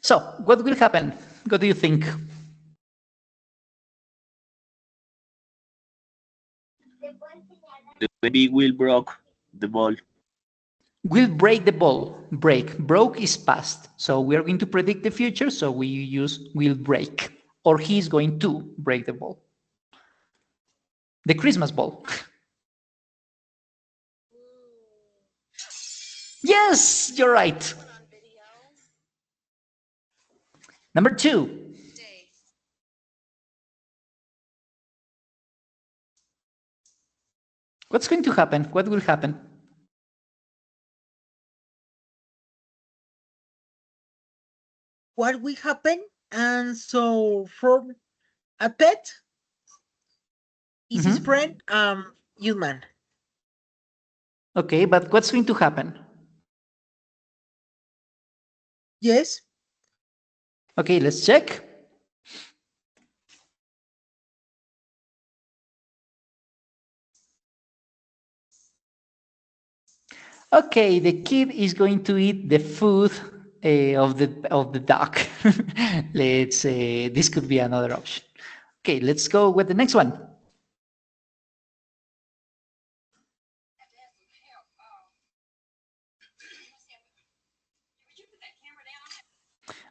So what will happen? What do you think? The baby will broke the ball. Will break the ball. Break. Broke is past. So we are going to predict the future. So we use will break. Or he's going to break the ball. The Christmas ball. Yes, you're right. Number 2. What's going to happen? What will happen? What will happen? And so for a pet is his friend, human. Okay, but what's going to happen? Yes. Okay, let's check. Okay, the kid is going to eat the food of the dog. Let's this could be another option. Okay, let's go with the next one.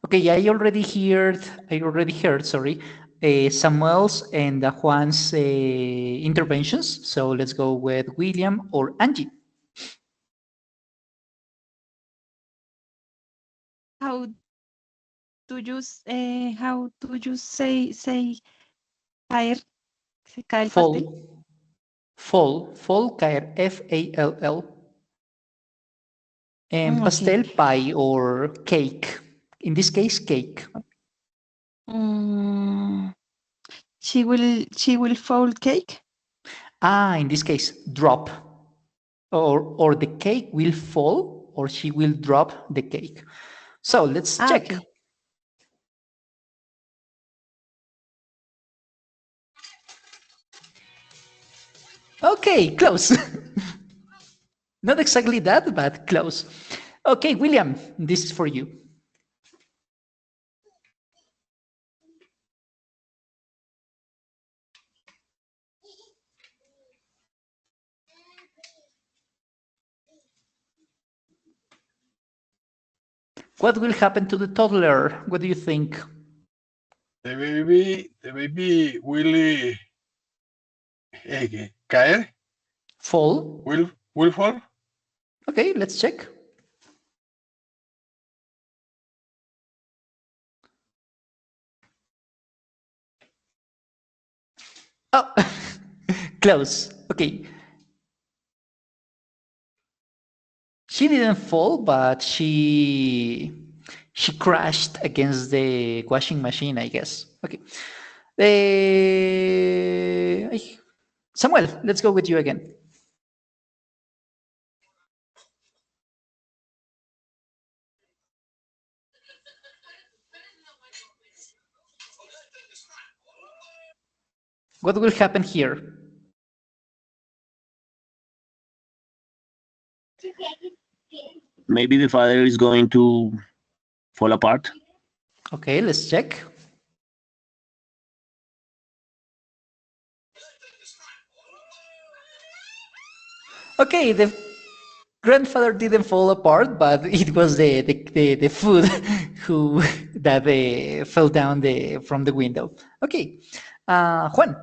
Okay, I already heard, sorry, Samuel's and Juan's interventions. So let's go with William or Angie. How how do you say caer? Se cae el Fall, pastel. fall, caer, F-A-L-L. And Okay. pastel, pie or cake. In this case, cake. She will fall cake. In this case, drop. Or the cake will fall, or she will drop the cake. So let's check. Okay. Okay, close. Not exactly that, but close. Okay, William, this is for you. What will happen to the toddler? What do you think? The baby will caer, Fall? will fall. Okay, let's check. Oh, close. Okay. She didn't fall, but she crashed against the washing machine, I guess. Okay. Samuel, let's go with you again. What will happen here? Maybe the father is going to fall apart. Okay, let's check. Okay, the grandfather didn't fall apart, but it was the food who that fell down from the window. Okay, Juan.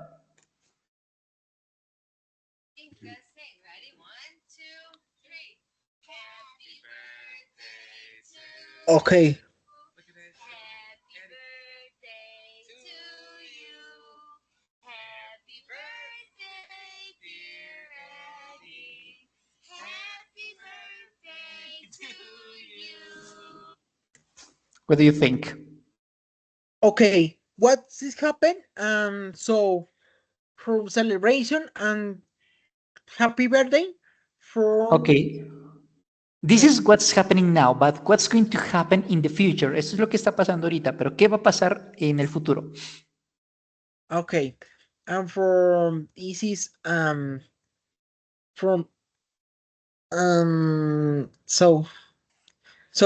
Okay. What do you think? Okay. What's this happen? So for celebration and happy birthday from Okay, this is what's happening now, but what's going to happen in the future? Eso es lo que está pasando ahorita, pero ¿qué va a pasar en el futuro? okay. And from this is from so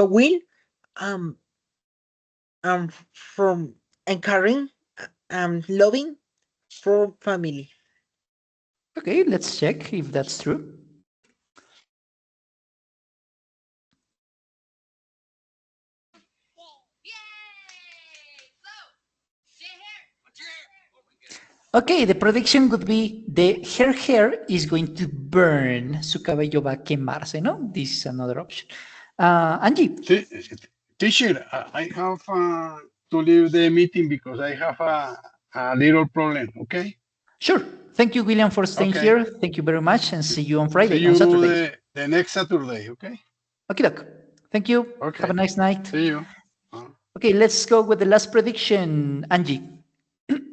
Will um from and caring, loving for family. Okay, let's check if that's true. Okay, the prediction would be her hair is going to burn. Su cabello va a quemarse, ¿no? This is another option. Angie. Teacher, I have to leave the meeting because I have a little problem, okay? Sure. Thank you, William, for staying Okay. here. Thank you very much, and see you on See Friday, on you Saturday. the next Saturday, okay? Okay, doc. Thank you. Okay. Have a nice night. See you. Okay, let's go with the last prediction, Angie. This is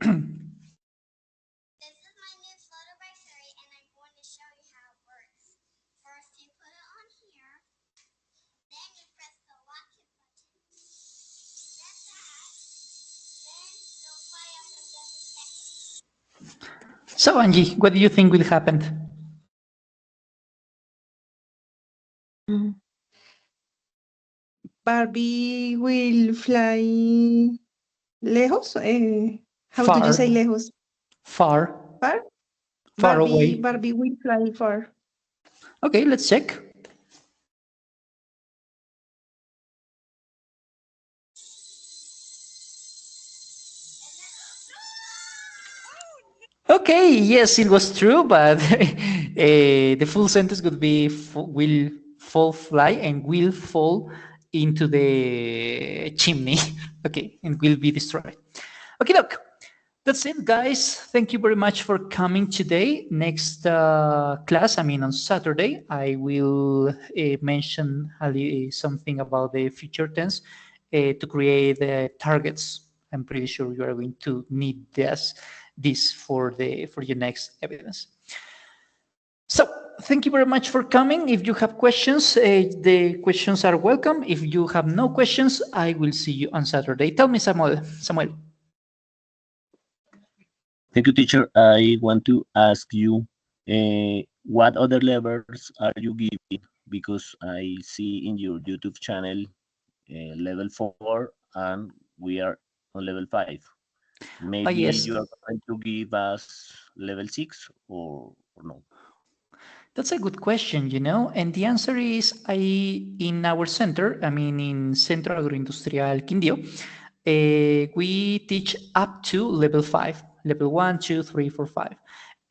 my new photo by Siri, and I'm going to show you how it works. First, you put it on here. Then you press the lock it button. Then that. Then you'll fly up in just a second. So, Angie, what do you think will happen? Barbie will fly lejos. How do Far. you say lejos? Far. Far? Far away. Barbie will fly far. Okay, let's check. Okay, yes, it was true, but the full sentence would be will fall fly and will fall into the chimney. Okay, and will be destroyed. Okay, look, that's it, guys. Thank you very much for coming today. Next class, I mean on Saturday, I will mention something about the future tense to create targets. I'm pretty sure you are going to need this for your next evidence. So thank you very much for coming. If you have questions, the questions are welcome. If you have no questions, I will see you on Saturday. Tell me, Samuel. Thank you, teacher. I want to ask you, what other levels are you giving? Because I see in your YouTube channel level 4 and we are on level 5. Maybe yes. you are going to give us level 6 or no? That's a good question, and the answer is in our center, I mean in Centro Agroindustrial Quindío, we teach up to level 5, level 1, 2, 3, 4, 5.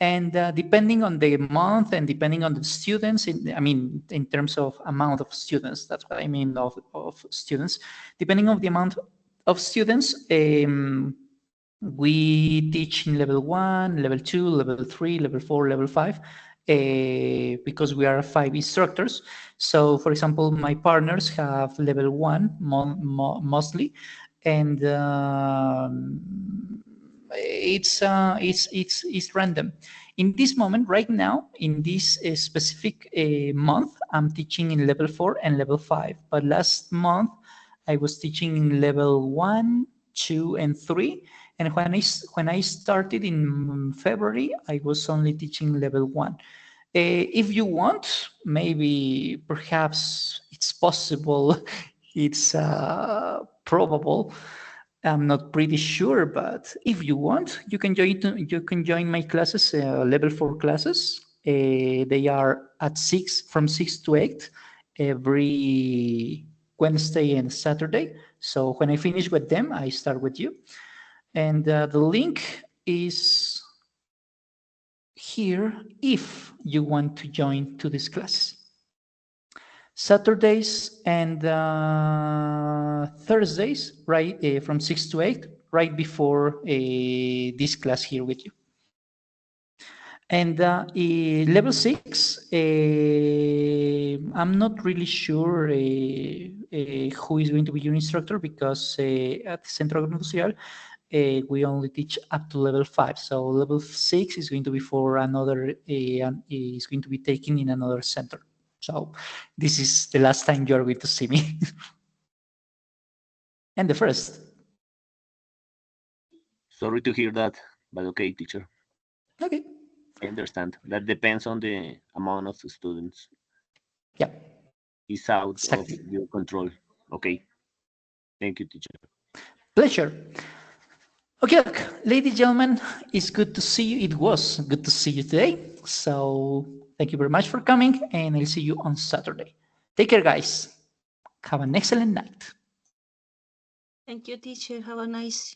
And depending on the month and depending on the students, in terms of amount of students, that's what I mean of students, depending on the amount of students, we teach in level 1, level 2, level 3, level 4, level 5, because we are 5 instructors. So, for example, my partners have level 1 mostly, and it's random. In this moment, right now, in this specific month, I'm teaching in level 4 and level 5. But last month, I was teaching in level 1, 2, and 3. And when I started in February, I was only teaching level 1. If you want, maybe perhaps it's possible, it's probable. I'm not pretty sure, but if you want, you can join my classes, level 4 classes. They are at from 6 to 8 every Wednesday and Saturday. So when I finish with them, I start with you. And the link is here if you want to join to this class. Saturdays and Thursdays, right, from 6 to 8, right before this class here with you. And level 6, I'm not really sure who is going to be your instructor, because at Centro Agroindustrial, we only teach up to level 5. So level 6 is going to be for another, is going to be taken in another center. So this is the last time you're going to see me. And the first. Sorry to hear that, but okay, teacher. Okay. I understand. That depends on the amount of students. Yeah. It's out exactly. of your control. Okay. Thank you, teacher. Pleasure. Okay, ladies and gentlemen, it's good to see you. It was good to see you today. So thank you very much for coming, and I'll see you on Saturday. Take care, guys. Have an excellent night. Thank you, teacher. Have a nice